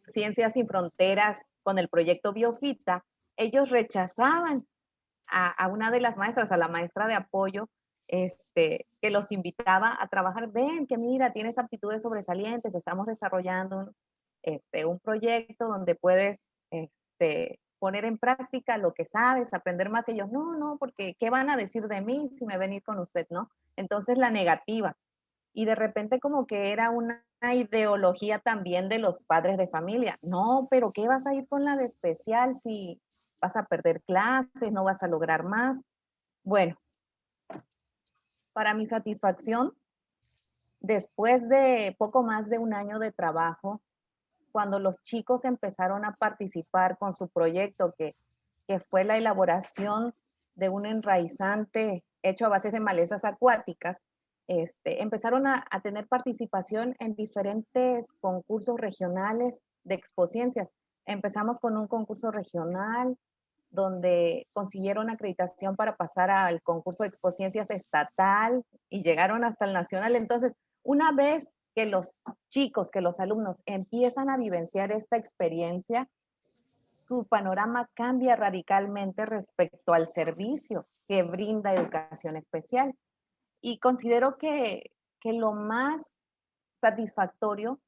Ciencias Sin Fronteras con el proyecto Biofita, ellos rechazaban a una de las maestras, a la maestra de apoyo, que los invitaba a trabajar. Ven, que mira, tienes aptitudes sobresalientes, estamos desarrollando un proyecto donde puedes poner en práctica lo que sabes, aprender más. Y ellos, no, porque ¿qué van a decir de mí si me ven a ir con usted, no? Entonces la negativa. Y de repente como que era una ideología también de los padres de familia. No, pero ¿qué vas a ir con la de especial si vas a perder clases, no vas a lograr más? Bueno, para mi satisfacción, después de poco más de un año de trabajo, cuando los chicos empezaron a participar con su proyecto, que fue la elaboración de un enraizante hecho a base de malezas acuáticas, empezaron a tener participación en diferentes concursos regionales de expociencias. Empezamos con un concurso regional donde consiguieron acreditación para pasar al concurso de expociencias estatal y llegaron hasta el nacional. Entonces, una vez que los chicos, que los alumnos empiezan a vivenciar esta experiencia, su panorama cambia radicalmente respecto al servicio que brinda educación especial. Y considero que lo más satisfactorio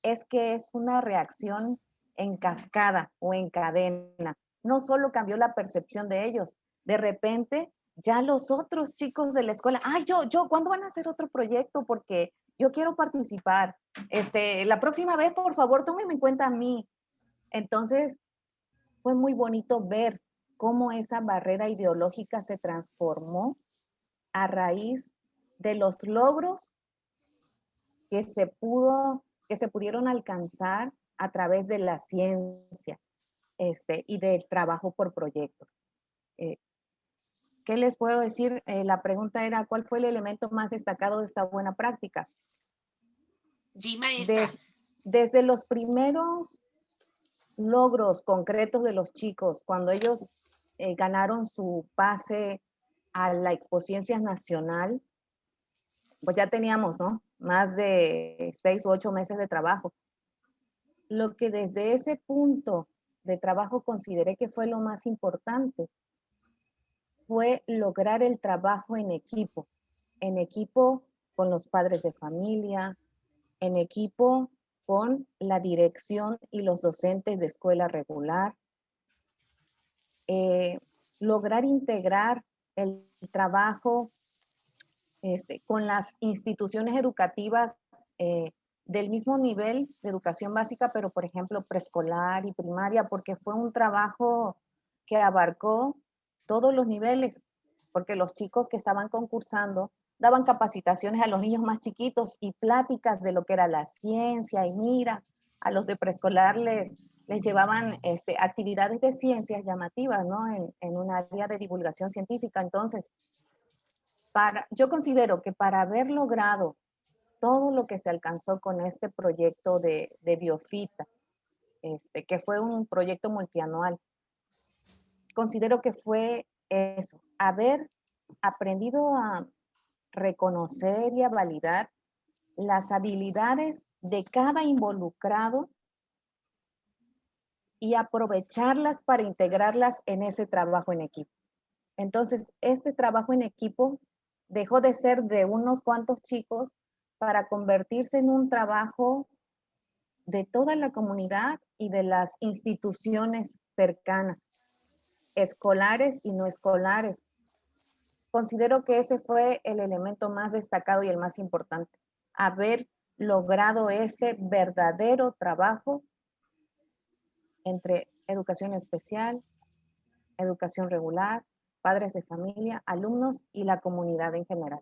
es que es una reacción en cascada o en cadena. No solo cambió la percepción de ellos, de repente ya los otros chicos de la escuela, ay, ¿cuándo van a hacer otro proyecto? Porque yo quiero participar. La próxima vez, por favor, tómenme en cuenta a mí. Entonces, fue muy bonito ver cómo esa barrera ideológica se transformó a raíz de los logros que se pudieron alcanzar a través de la ciencia y del trabajo por proyectos. ¿Qué les puedo decir? La pregunta era, ¿cuál fue el elemento más destacado de esta buena práctica? Sí, maestra. Desde los primeros logros concretos de los chicos, cuando ellos ganaron su pase a la Expociencias Nacional, pues ya teníamos, ¿no? Más de 6 u 8 meses de trabajo. Lo que desde ese punto de trabajo consideré que fue lo más importante fue lograr el trabajo en equipo con los padres de familia, en equipo con la dirección y los docentes de escuela regular, lograr integrar el trabajo con las instituciones educativas del mismo nivel de educación básica, pero por ejemplo preescolar y primaria, porque fue un trabajo que abarcó todos los niveles, porque los chicos que estaban concursando daban capacitaciones a los niños más chiquitos y pláticas de lo que era la ciencia, y mira, a los de preescolar les llevaban actividades de ciencias llamativas, ¿no? En un área de divulgación científica. Entonces, yo considero que para haber logrado todo lo que se alcanzó con este proyecto de Biofita, que fue un proyecto multianual, considero que fue eso, haber aprendido a reconocer y a validar las habilidades de cada involucrado y aprovecharlas para integrarlas en ese trabajo en equipo. Entonces, este trabajo en equipo dejó de ser de unos cuantos chicos para convertirse en un trabajo de toda la comunidad y de las instituciones cercanas, escolares y no escolares. Considero que ese fue el elemento más destacado y el más importante, haber logrado ese verdadero trabajo entre educación especial, educación regular, padres de familia, alumnos y la comunidad en general.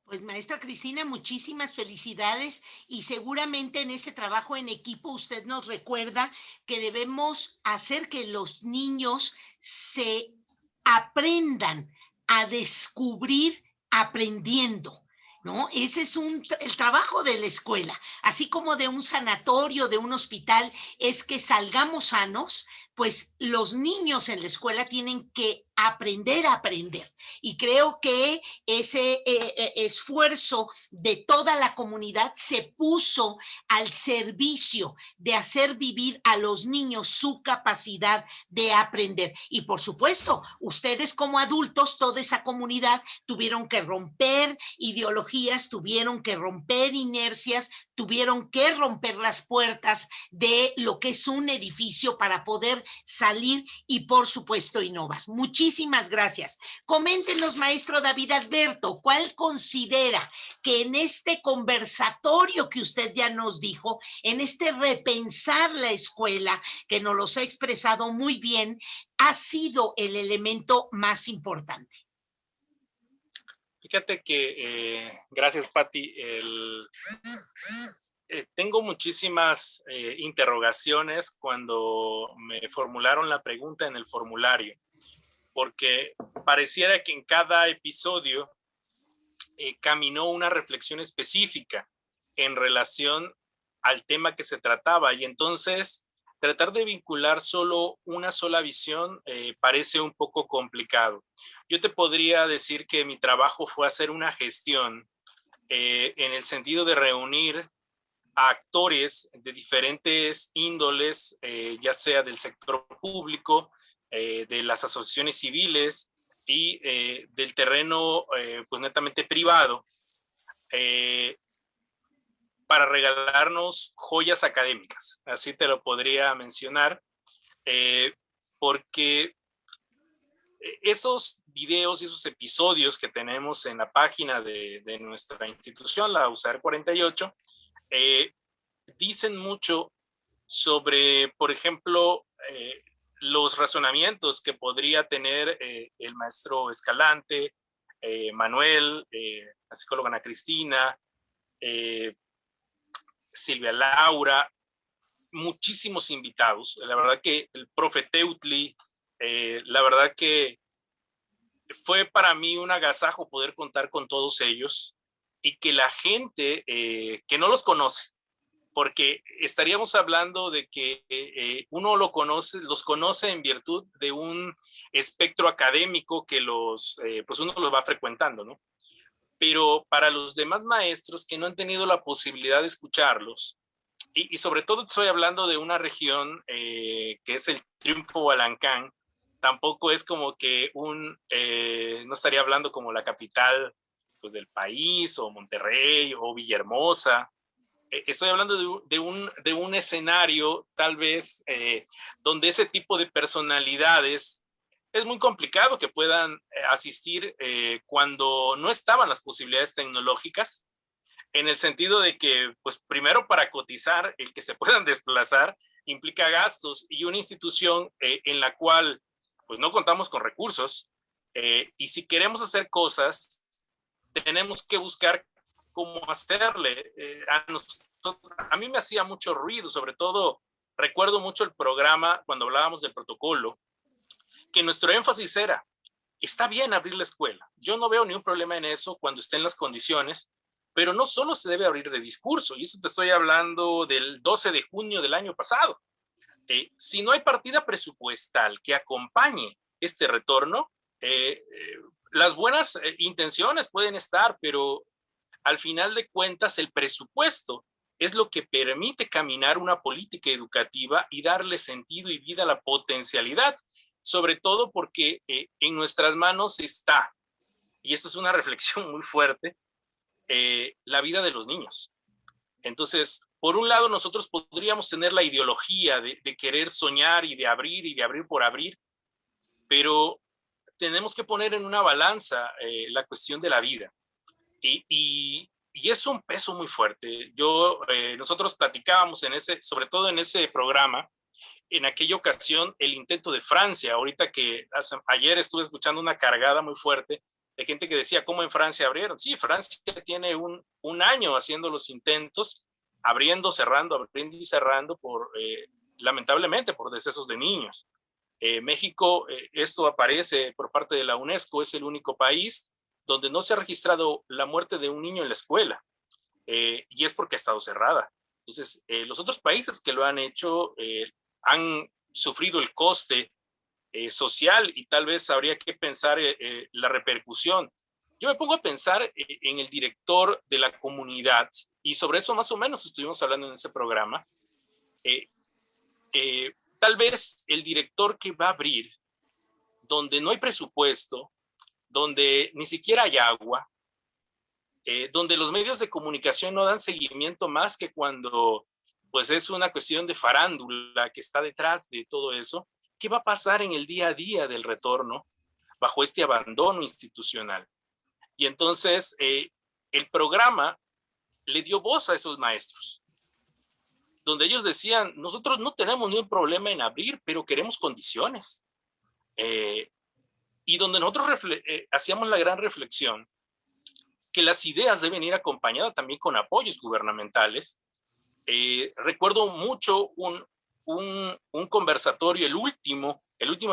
Pues maestra Cristina, muchísimas felicidades y seguramente en ese trabajo en equipo usted nos recuerda que debemos hacer que los niños se aprendan a descubrir aprendiendo. ¿No? Ese es el trabajo de la escuela, así como de un sanatorio, de un hospital, es que salgamos sanos, pues los niños en la escuela tienen que aprender a aprender. Y creo que ese esfuerzo de toda la comunidad se puso al servicio de hacer vivir a los niños su capacidad de aprender. Y por supuesto, ustedes como adultos, toda esa comunidad tuvieron que romper ideologías, tuvieron que romper inercias, tuvieron que romper las puertas de lo que es un edificio para poder salir y, por supuesto, innovar. Muchísimas gracias. Coméntenos, maestro David Alberto, ¿cuál considera que en este conversatorio que usted ya nos dijo, en este repensar la escuela, que nos los ha expresado muy bien, ha sido el elemento más importante? Fíjate que, gracias, Pati, tengo muchísimas interrogaciones cuando me formularon la pregunta en el formulario, porque pareciera que en cada episodio caminó una reflexión específica en relación al tema que se trataba, y entonces tratar de vincular solo una sola visión parece un poco complicado. Yo te podría decir que mi trabajo fue hacer una gestión en el sentido de reunir a actores de diferentes índoles, ya sea del sector público, de las asociaciones civiles y del terreno pues netamente privado, para regalarnos joyas académicas, así te lo podría mencionar, porque esos videos y esos episodios que tenemos en la página de nuestra institución, la USAER 48, dicen mucho sobre, por ejemplo, los razonamientos que podría tener el maestro Escalante, Manuel, la psicóloga Ana Cristina, Silvia Laura, muchísimos invitados. La verdad que el profe Teutli, la verdad que fue para mí un agasajo poder contar con todos ellos y que la gente que no los conoce, porque estaríamos hablando de que uno los conoce en virtud de un espectro académico que pues uno los va frecuentando, ¿no? Pero para los demás maestros que no han tenido la posibilidad de escucharlos, y sobre todo estoy hablando de una región que es el Triunfo Hualancán, tampoco es como que no estaría hablando como la capital pues, del país, o Monterrey, o Villahermosa. Estoy hablando de un escenario tal vez donde ese tipo de personalidades es muy complicado que puedan asistir cuando no estaban las posibilidades tecnológicas, en el sentido de que, pues primero para cotizar, el que se puedan desplazar implica gastos, y una institución en la cual pues no contamos con recursos, y si queremos hacer cosas, tenemos que buscar cómo hacerle. A mí me hacía mucho ruido, sobre todo recuerdo mucho el programa cuando hablábamos del protocolo, que nuestro énfasis era, está bien abrir la escuela, yo no veo ningún problema en eso cuando estén las condiciones, pero no solo se debe abrir de discurso, y eso te estoy hablando del 12 de junio del año pasado. Si no hay partida presupuestal que acompañe este retorno, las buenas intenciones pueden estar, pero al final de cuentas el presupuesto es lo que permite caminar una política educativa y darle sentido y vida a la potencialidad, sobre todo porque en nuestras manos está, y esto es una reflexión muy fuerte, la vida de los niños. Entonces, por un lado, nosotros podríamos tener la ideología de querer soñar y de abrir por abrir, pero tenemos que poner en una balanza la cuestión de la vida. Y es un peso muy fuerte. Nosotros platicábamos sobre todo en ese programa, en aquella ocasión, el intento de Francia. Ahorita ayer estuve escuchando una cargada muy fuerte de gente que decía, ¿cómo en Francia abrieron? Sí, Francia tiene un año haciendo los intentos, abriendo y cerrando, lamentablemente, por decesos de niños. México, esto aparece por parte de la UNESCO, es el único país donde no se ha registrado la muerte de un niño en la escuela, y es porque ha estado cerrada. Entonces, los otros países que lo han hecho han sufrido el coste social, y tal vez habría que pensar la repercusión. Yo me pongo a pensar en el director de la comunidad, y sobre eso más o menos estuvimos hablando en ese programa. Tal vez el director que va a abrir, donde no hay presupuesto, donde ni siquiera hay agua, donde los medios de comunicación no dan seguimiento más que cuando pues es una cuestión de farándula que está detrás de todo eso. ¿Qué va a pasar en el día a día del retorno bajo este abandono institucional? Y entonces el programa le dio voz a esos maestros, donde ellos decían, nosotros no tenemos ningún problema en abrir, pero queremos condiciones. Y donde nosotros hacíamos la gran reflexión, que las ideas deben ir acompañadas también con apoyos gubernamentales. Recuerdo mucho un conversatorio, el último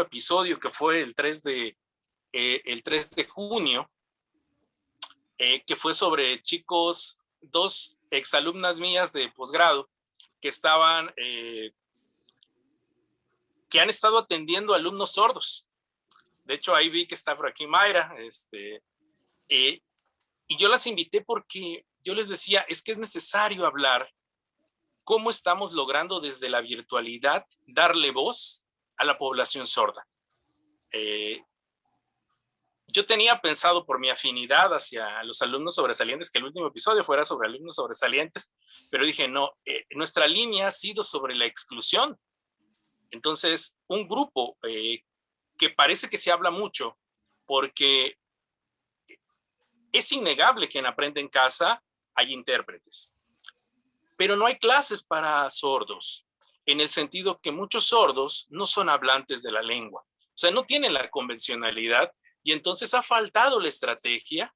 episodio, que fue el 3 de junio, que fue sobre chicos, 2 exalumnas mías de posgrado, que han estado atendiendo alumnos sordos. De hecho, ahí vi que está por aquí Mayra, y yo las invité porque yo les decía, es que es necesario hablar cómo estamos logrando desde la virtualidad darle voz a la población sorda. Yo tenía pensado, por mi afinidad hacia los alumnos sobresalientes, que el último episodio fuera sobre alumnos sobresalientes, pero dije, no, nuestra línea ha sido sobre la exclusión. Entonces, un grupo que parece que se habla mucho, porque es innegable que en Aprende en Casa hay intérpretes, pero no hay clases para sordos, en el sentido que muchos sordos no son hablantes de la lengua, o sea, no tienen la convencionalidad, y entonces ha faltado la estrategia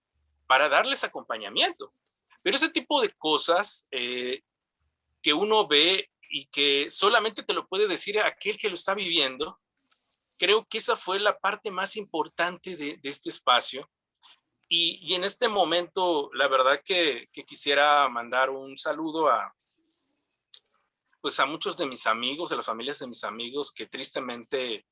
para darles acompañamiento. Pero ese tipo de cosas que uno ve y que solamente te lo puede decir aquel que lo está viviendo, creo que esa fue la parte más importante de este espacio. Y en este momento, la verdad que quisiera mandar un saludo a muchos de mis amigos, a las familias de mis amigos que tristemente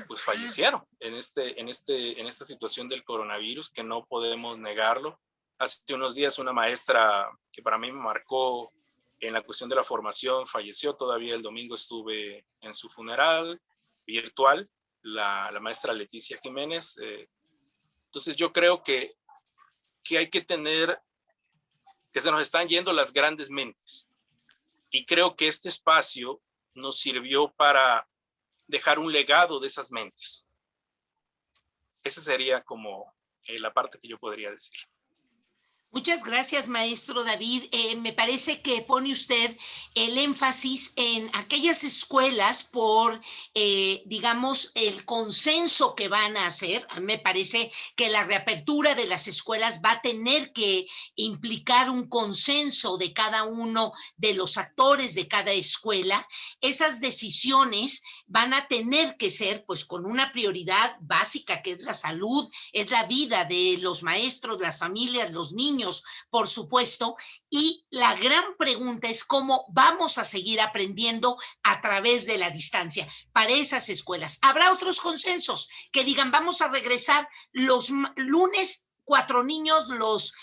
pues fallecieron en esta situación del coronavirus, que no podemos negarlo. Hace unos días una maestra que para mí me marcó en la cuestión de la formación falleció. Todavía el domingo estuve en su funeral virtual, la maestra Leticia Jiménez. Entonces yo creo que hay que tener, que se nos están yendo las grandes mentes, y creo que este espacio nos sirvió para dejar un legado de esas mentes. Esa sería como la parte que yo podría decir. Muchas gracias, maestro David. Me parece que pone usted el énfasis en aquellas escuelas por, digamos, el consenso que van a hacer. Me parece que la reapertura de las escuelas va a tener que implicar un consenso de cada uno de los actores de cada escuela. Esas decisiones van a tener que ser, pues, con una prioridad básica, que es la salud, es la vida de los maestros, las familias, los niños, por supuesto, y la gran pregunta es cómo vamos a seguir aprendiendo a través de la distancia para esas escuelas. Habrá otros consensos que digan, vamos a regresar los lunes 4 niños, los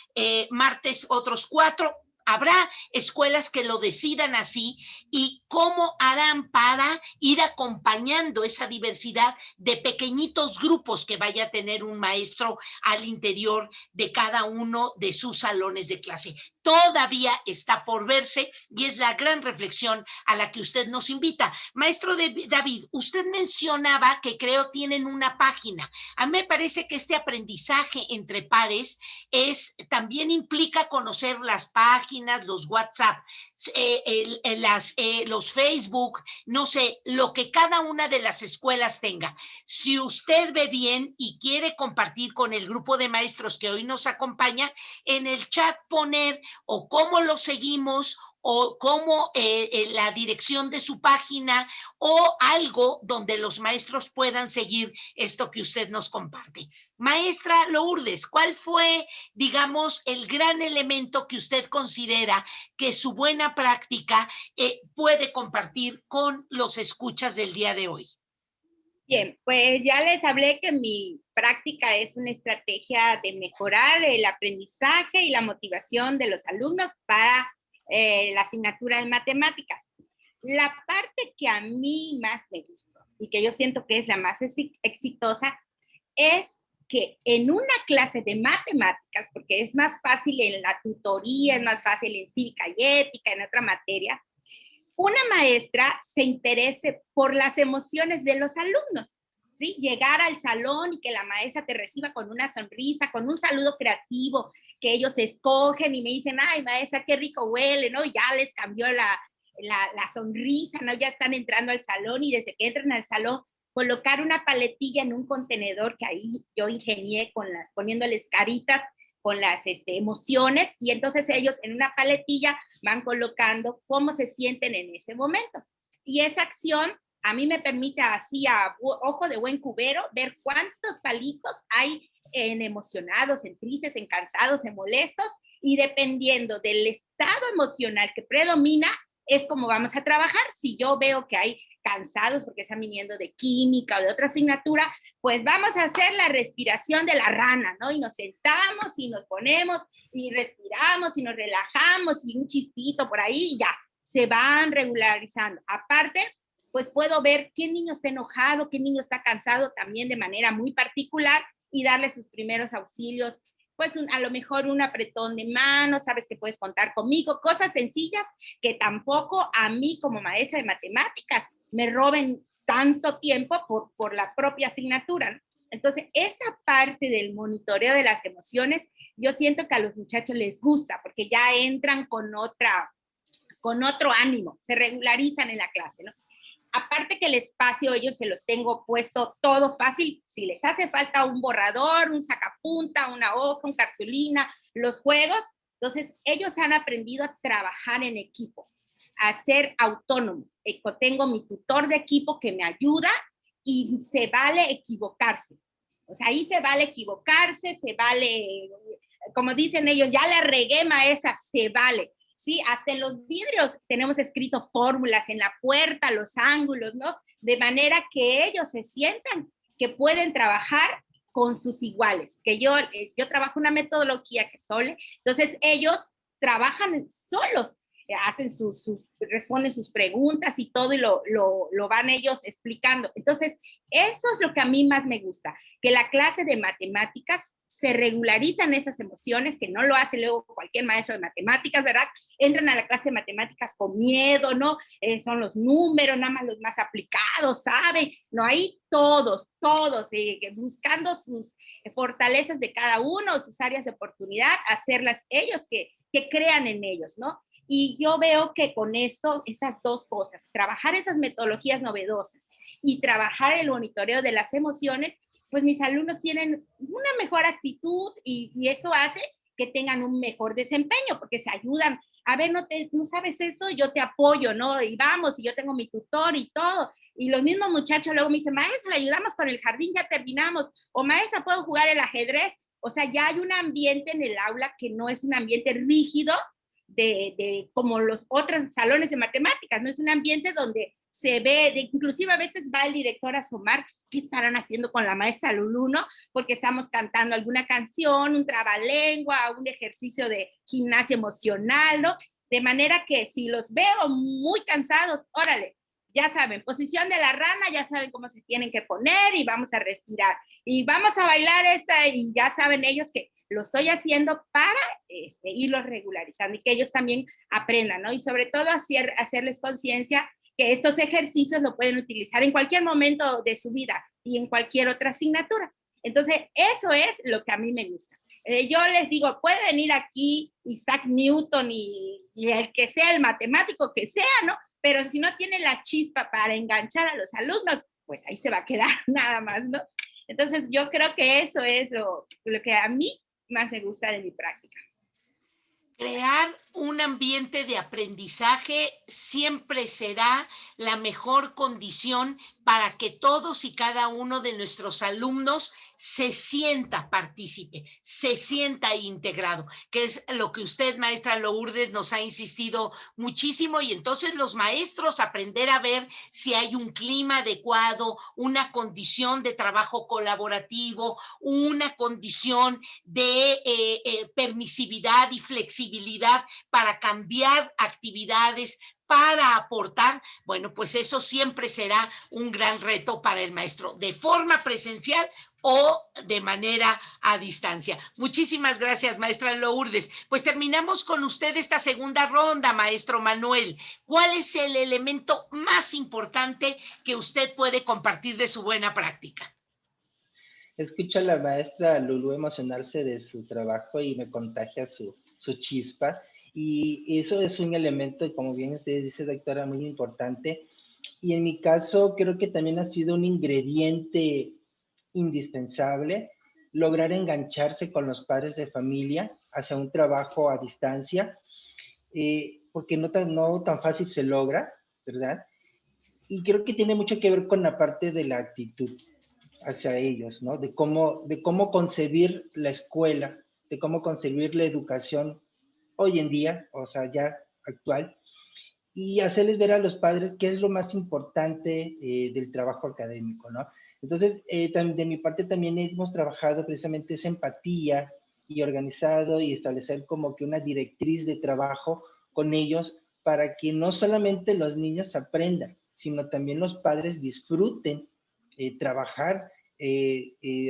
martes otros 4, Habrá escuelas que lo decidan así, y cómo harán para ir acompañando esa diversidad de pequeñitos grupos que vaya a tener un maestro al interior de cada uno de sus salones de clase. Todavía está por verse y es la gran reflexión a la que usted nos invita. Maestro David, usted mencionaba que creo tienen una página. A mí me parece que este aprendizaje entre pares también implica conocer las páginas, los WhatsApp, los Facebook, no sé, lo que cada una de las escuelas tenga. Si usted ve bien y quiere compartir con el grupo de maestros que hoy nos acompaña, en el chat poner o cómo lo seguimos o cómo la dirección de su página o algo donde los maestros puedan seguir esto que usted nos comparte. Maestra Lourdes, ¿cuál fue, digamos, el gran elemento que usted considera que su buena práctica puede compartir con los escuchas del día de hoy? Bien, pues ya les hablé que mi práctica es una estrategia de mejorar el aprendizaje y la motivación de los alumnos para la asignatura de matemáticas. La parte que a mí más me gustó y que yo siento que es la más exitosa es que en una clase de matemáticas, porque es más fácil en la tutoría, es más fácil en cívica y ética, en otra materia, una maestra se interese por las emociones de los alumnos, ¿sí? Llegar al salón y que la maestra te reciba con una sonrisa, con un saludo creativo, que ellos escogen y me dicen, ay, maestra, qué rico huele, ¿no? Y ya les cambió la sonrisa, ¿no? Ya están entrando al salón y desde que entran al salón, colocar una paletilla en un contenedor que ahí yo ingenié poniéndoles caritas con las emociones, y entonces ellos en una paletilla van colocando cómo se sienten en ese momento. Y esa acción a mí me permite así a ojo de buen cubero ver cuántos palitos hay en emocionados, en tristes, en cansados, en molestos, y dependiendo del estado emocional que predomina, es como vamos a trabajar. Si yo veo que hay cansados porque están viniendo de química o de otra asignatura, pues vamos a hacer la respiración de la rana, ¿no? Y nos sentamos y nos ponemos y respiramos y nos relajamos y un chistito por ahí y ya, se van regularizando. Aparte, pues puedo ver qué niño está enojado, qué niño está cansado también de manera muy particular y darle sus primeros auxilios, pues a lo mejor un apretón de mano, sabes que puedes contar conmigo, cosas sencillas que tampoco a mí como maestra de matemáticas me roben tanto tiempo por la propia asignatura, ¿no? Entonces, esa parte del monitoreo de las emociones, yo siento que a los muchachos les gusta, porque ya entran con otro ánimo, se regularizan en la clase, ¿no? Aparte que el espacio ellos se los tengo puesto todo fácil, si les hace falta un borrador, un sacapunta, una hoja, un cartulina, los juegos, entonces ellos han aprendido a trabajar en equipo, a ser autónomos. Tengo mi tutor de equipo que me ayuda y se vale equivocarse. O sea, ahí se vale equivocarse, se vale, como dicen ellos, ya la regué, maestra, se vale. Sí, hasta en los vidrios tenemos escrito fórmulas, en la puerta, los ángulos, ¿no? De manera que ellos se sientan que pueden trabajar con sus iguales. Que yo trabajo una metodología que es Sole, entonces ellos trabajan solos, hacen responden sus preguntas y todo, y lo van ellos explicando. Entonces, eso es lo que a mí más me gusta, que la clase de matemáticas se regularizan esas emociones, que no lo hace luego cualquier maestro de matemáticas, ¿verdad? Entran a la clase de matemáticas con miedo, ¿no? Son los números, nada más los más aplicados, ¿saben? No, ahí todos, buscando sus fortalezas de cada uno, sus áreas de oportunidad, hacerlas ellos, que crean en ellos, ¿no? Y yo veo que con esto, estas dos cosas, trabajar esas metodologías novedosas y trabajar el monitoreo de las emociones, pues mis alumnos tienen una mejor actitud y eso hace que tengan un mejor desempeño, porque se ayudan. A ver, no sabes esto, yo te apoyo, ¿no? Y vamos, y yo tengo mi tutor y todo. Y los mismos muchachos luego me dicen, maestra, le ayudamos con el jardín, ya terminamos. O maestra, ¿puedo jugar el ajedrez? O sea, ya hay un ambiente en el aula que no es un ambiente rígido como los otros salones de matemáticas, no es un ambiente donde se ve, inclusive a veces va el director a asomar qué estarán haciendo con la maestra Lulú, ¿no? Porque estamos cantando alguna canción, un trabalengua, un ejercicio de gimnasia emocional, ¿no? De manera que si los veo muy cansados, órale, ya saben, posición de la rana, ya saben cómo se tienen que poner y vamos a respirar. Y vamos a bailar esta y ya saben ellos que lo estoy haciendo para irlos regularizando y que ellos también aprendan, ¿no? Y sobre todo hacerles conciencia que estos ejercicios lo pueden utilizar en cualquier momento de su vida y en cualquier otra asignatura. Entonces, eso es lo que a mí me gusta. Yo les digo, puede venir aquí Isaac Newton y el que sea, el matemático que sea, ¿no? Pero si no tiene la chispa para enganchar a los alumnos, pues ahí se va a quedar nada más, ¿no? Entonces, yo creo que eso es lo que a mí más me gusta de mi práctica. Crear un ambiente de aprendizaje siempre será la mejor condición para que todos y cada uno de nuestros alumnos se sienta partícipe, se sienta integrado, que es lo que usted, maestra Lourdes, nos ha insistido muchísimo, y entonces los maestros aprender a ver si hay un clima adecuado, una condición de trabajo colaborativo, una condición de permisividad y flexibilidad para cambiar actividades, para aportar. Bueno, pues eso siempre será un gran reto para el maestro, de forma presencial o de manera a distancia. Muchísimas gracias, maestra Lourdes. Pues terminamos con usted esta segunda ronda, maestro Manuel. ¿Cuál es el elemento más importante que usted puede compartir de su buena práctica? Escucho a la maestra Lulú emocionarse de su trabajo y me contagia su chispa. Y eso es un elemento, como bien usted dice, doctora, muy importante. Y en mi caso, creo que también ha sido un ingrediente indispensable lograr engancharse con los padres de familia hacia un trabajo a distancia, porque no tan fácil se logra, ¿verdad? Y creo que tiene mucho que ver con la parte de la actitud hacia ellos, ¿no? De cómo concebir la escuela, de cómo concebir la educación hoy en día, o sea, ya actual, y hacerles ver a los padres qué es lo más importante del trabajo académico, ¿no? Entonces, de mi parte también hemos trabajado precisamente esa empatía y organizado y establecer como que una directriz de trabajo con ellos para que no solamente los niños aprendan, sino también los padres disfruten trabajar,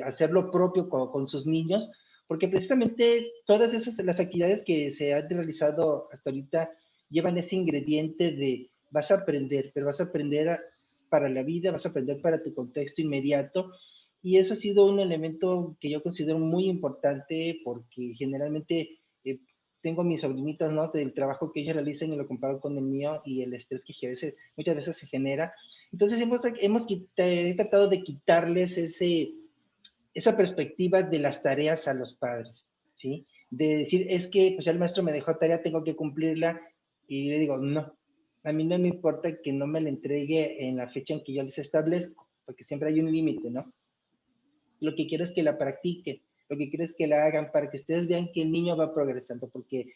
hacer lo propio con sus niños, porque precisamente todas las actividades que se han realizado hasta ahorita llevan ese ingrediente de vas a aprender, pero vas a aprender para la vida, vas a aprender para tu contexto inmediato, y eso ha sido un elemento que yo considero muy importante porque generalmente tengo mis sobrinitas, ¿no? Del trabajo que ellos realizan y lo comparo con el mío y el estrés que muchas veces se genera. Entonces he tratado de quitarles esa perspectiva de las tareas a los padres, ¿sí? De decir, es que pues el maestro me dejó tarea, tengo que cumplirla, y le digo, no, a mí no me importa que no me la entregue en la fecha en que yo les establezco, porque siempre hay un límite, ¿no? Lo que quiero es que la practiquen, lo que quiero es que la hagan para que ustedes vean que el niño va progresando, porque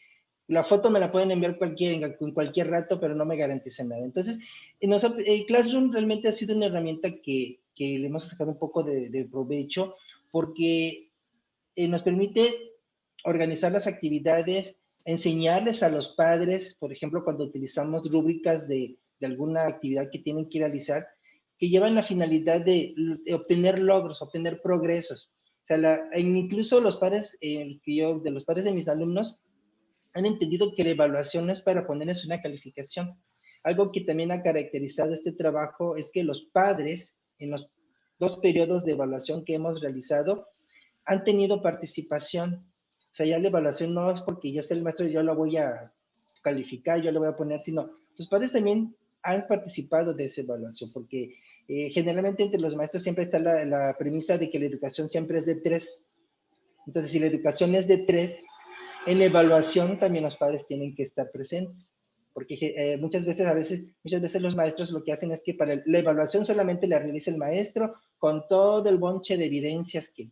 la foto me la pueden enviar en cualquier rato, pero no me garantiza nada. Entonces, Classroom realmente ha sido una herramienta que le hemos sacado un poco de provecho, porque nos permite organizar las actividades, enseñarles a los padres, por ejemplo, cuando utilizamos rúbricas de alguna actividad que tienen que realizar, que llevan la finalidad de obtener logros, obtener progresos. O sea, incluso los padres, de los padres de mis alumnos, han entendido que la evaluación no es para ponerles una calificación. Algo que también ha caracterizado este trabajo es que los padres, en los 2 periodos de evaluación que hemos realizado, han tenido participación. O sea, ya la evaluación no es porque yo soy el maestro y yo lo voy a calificar, yo lo voy a poner, sino los padres también han participado de esa evaluación, porque generalmente entre los maestros siempre está la premisa de que la educación siempre es de 3. Entonces, si la educación es de 3, en la evaluación también los padres tienen que estar presentes, porque muchas veces los maestros lo que hacen es que para la evaluación solamente la realiza el maestro con todo el bonche de evidencias que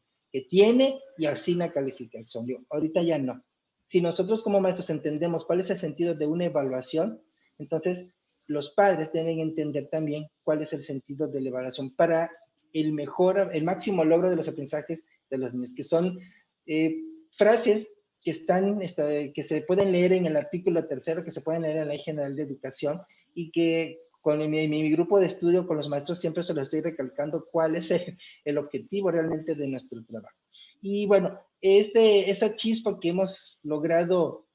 tiene y asigna calificación. Ahorita ya no. Si nosotros como maestros entendemos cuál es el sentido de una evaluación, entonces los padres deben entender también cuál es el sentido de la evaluación para el máximo logro de los aprendizajes de los niños, que son frases que se pueden leer en el artículo 3º, que se pueden leer en la Ley General de Educación, y que con mi grupo de estudio, con los maestros, siempre se los estoy recalcando cuál es el objetivo realmente de nuestro trabajo. Y bueno, esa chispa que hemos logrado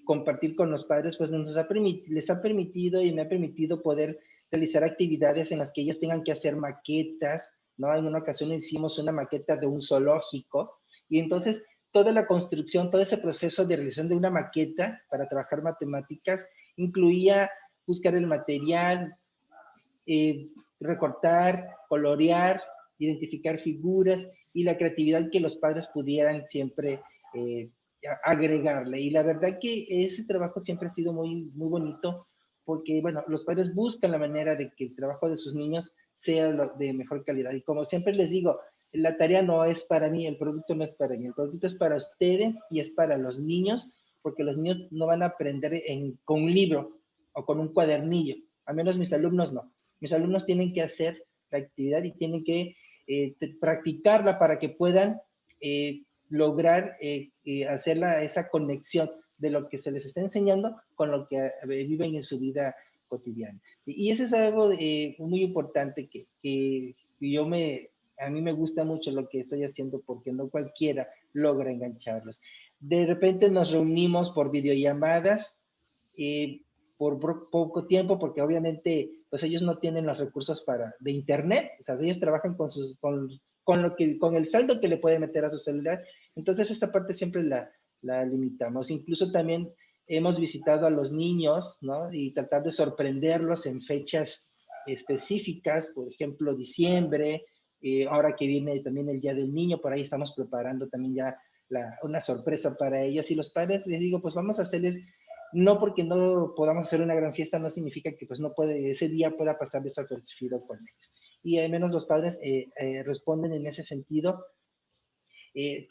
compartir con los padres, pues les ha permitido y me ha permitido poder realizar actividades en las que ellos tengan que hacer maquetas, ¿no? En una ocasión hicimos una maqueta de un zoológico, y entonces toda la construcción, todo ese proceso de realización de una maqueta para trabajar matemáticas incluía buscar el material, recortar, colorear, identificar figuras y la creatividad que los padres pudieran siempre agregarle. Y la verdad que ese trabajo siempre ha sido muy, muy bonito, porque, bueno, los padres buscan la manera de que el trabajo de sus niños sea de mejor calidad. Y como siempre les digo, la tarea no es para mí, el producto no es para mí, el producto es para ustedes y es para los niños, porque los niños no van a aprender con un libro o con un cuadernillo, al menos mis alumnos no. Mis alumnos tienen que hacer la actividad y tienen que practicarla para que puedan lograr hacer esa conexión de lo que se les está enseñando con lo que viven en su vida cotidiana. Y eso es algo muy importante que a mí me gusta mucho lo que estoy haciendo, porque no cualquiera logra engancharlos. De repente nos reunimos por videollamadas, por poco tiempo, porque obviamente pues ellos no tienen los recursos de internet, o sea, ellos trabajan con el saldo que le puede meter a su celular, entonces esta parte siempre la limitamos. Incluso también hemos visitado a los niños, ¿no? Y tratar de sorprenderlos en fechas específicas, por ejemplo, diciembre, ahora que viene también el Día del Niño, por ahí estamos preparando también ya una sorpresa para ellos, y los padres les digo, pues vamos a hacerles, no porque no podamos hacer una gran fiesta, no significa que pues ese día pueda pasar desapercibido con ellos. Y al menos los padres responden en ese sentido.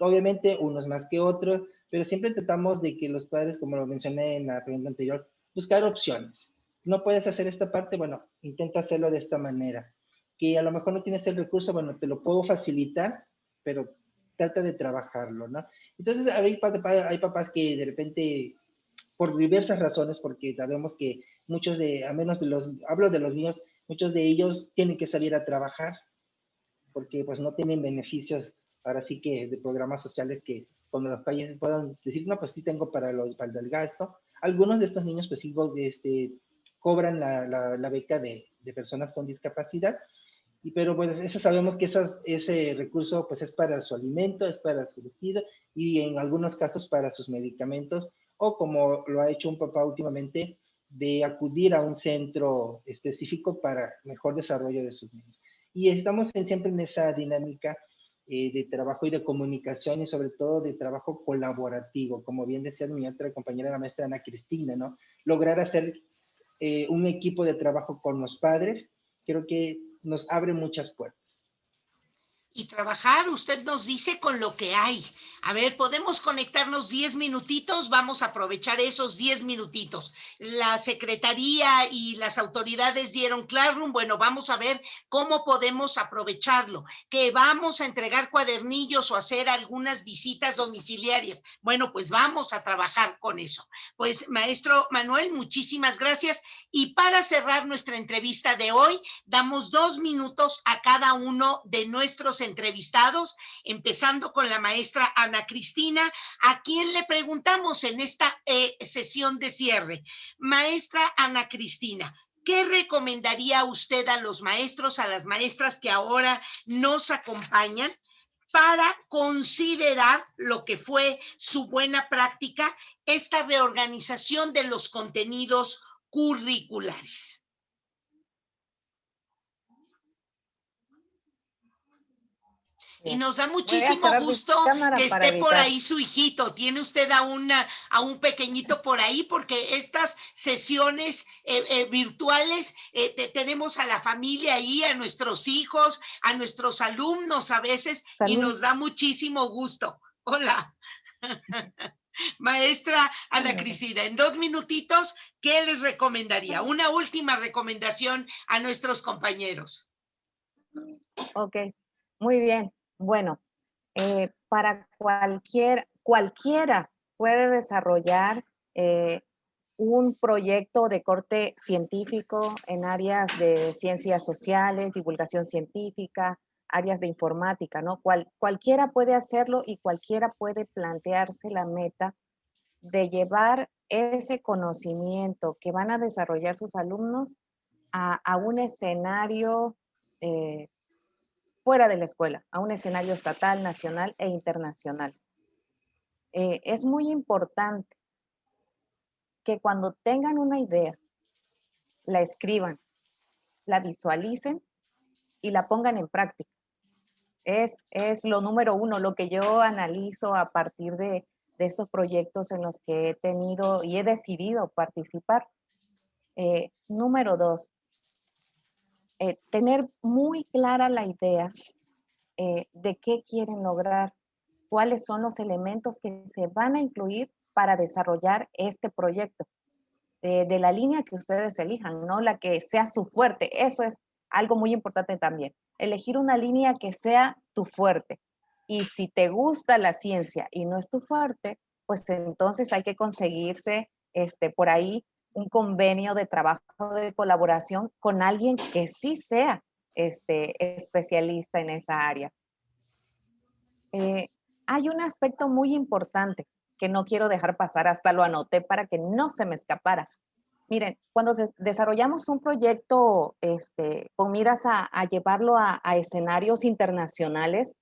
Obviamente unos más que otros, pero siempre tratamos de que los padres, como lo mencioné en la pregunta anterior, buscar opciones. No puedes hacer esta parte, bueno, intenta hacerlo de esta manera. Que a lo mejor no tienes el recurso, bueno, te lo puedo facilitar, pero trata de trabajarlo, ¿no? Entonces hay papás que de repente, por diversas razones, porque sabemos que muchos hablo de los niños, muchos de ellos tienen que salir a trabajar, porque pues no tienen beneficios, ahora sí que de programas sociales que cuando los países puedan decir, no, pues sí tengo para el gasto. Algunos de estos niños pues sí cobran la beca de personas con discapacidad, pero pues eso sabemos que ese recurso pues es para su alimento, es para su vestido y en algunos casos para sus medicamentos, o como lo ha hecho un papá últimamente, de acudir a un centro específico para mejor desarrollo de sus niños. Y estamos siempre en esa dinámica de trabajo y de comunicación, y sobre todo de trabajo colaborativo, como bien decía mi otra compañera, la maestra Ana Cristina, ¿no? Lograr hacer un equipo de trabajo con los padres, creo que nos abre muchas puertas. Y trabajar, usted nos dice, con lo que hay. A ver, podemos conectarnos 10 minutitos, vamos a aprovechar esos 10 minutitos. La Secretaría y las autoridades dieron Classroom, bueno, vamos a ver cómo podemos aprovecharlo, que vamos a entregar cuadernillos o hacer algunas visitas domiciliarias. Bueno, pues vamos a trabajar con eso. Pues, maestro Manuel, muchísimas gracias. Y para cerrar nuestra entrevista de hoy, damos 2 minutos a cada uno de nuestros entrevistados, empezando con la maestra Ana Cristina, a quien le preguntamos en esta sesión de cierre. Maestra Ana Cristina, ¿qué recomendaría usted a los maestros, a las maestras que ahora nos acompañan, para considerar lo que fue su buena práctica, esta reorganización de los contenidos curriculares? Y nos da muchísimo gusto que esté por ahí su hijito. Tiene usted a un pequeñito por ahí, porque estas sesiones virtuales tenemos a la familia ahí, a nuestros hijos, a nuestros alumnos a veces. Salud. Y nos da muchísimo gusto. Hola. Maestra Ana Cristina, en 2 minutitos, ¿qué les recomendaría? Una última recomendación a nuestros compañeros. Ok, muy bien. Bueno, para cualquiera puede desarrollar un proyecto de corte científico en áreas de ciencias sociales, divulgación científica, áreas de informática, ¿no? Cualquiera puede hacerlo y cualquiera puede plantearse la meta de llevar ese conocimiento que van a desarrollar sus alumnos a un escenario fuera de la escuela, a un escenario estatal, nacional e internacional. Es muy importante que cuando tengan una idea, la escriban, la visualicen y la pongan en práctica. Es lo número uno, lo que yo analizo a partir de estos proyectos en los que he tenido y he decidido participar. Número dos, tener muy clara la idea de qué quieren lograr, cuáles son los elementos que se van a incluir para desarrollar este proyecto. De la línea que ustedes elijan, no la que sea su fuerte. Eso es algo muy importante también. Elegir una línea que sea tu fuerte. Y si te gusta la ciencia y no es tu fuerte, pues entonces hay que conseguirse por ahí un convenio de trabajo de colaboración con alguien que sí sea especialista en esa área. Hay un aspecto muy importante que no quiero dejar pasar, hasta lo anoté para que no se me escapara. Miren, cuando desarrollamos un proyecto con miras a llevarlo a escenarios internacionales,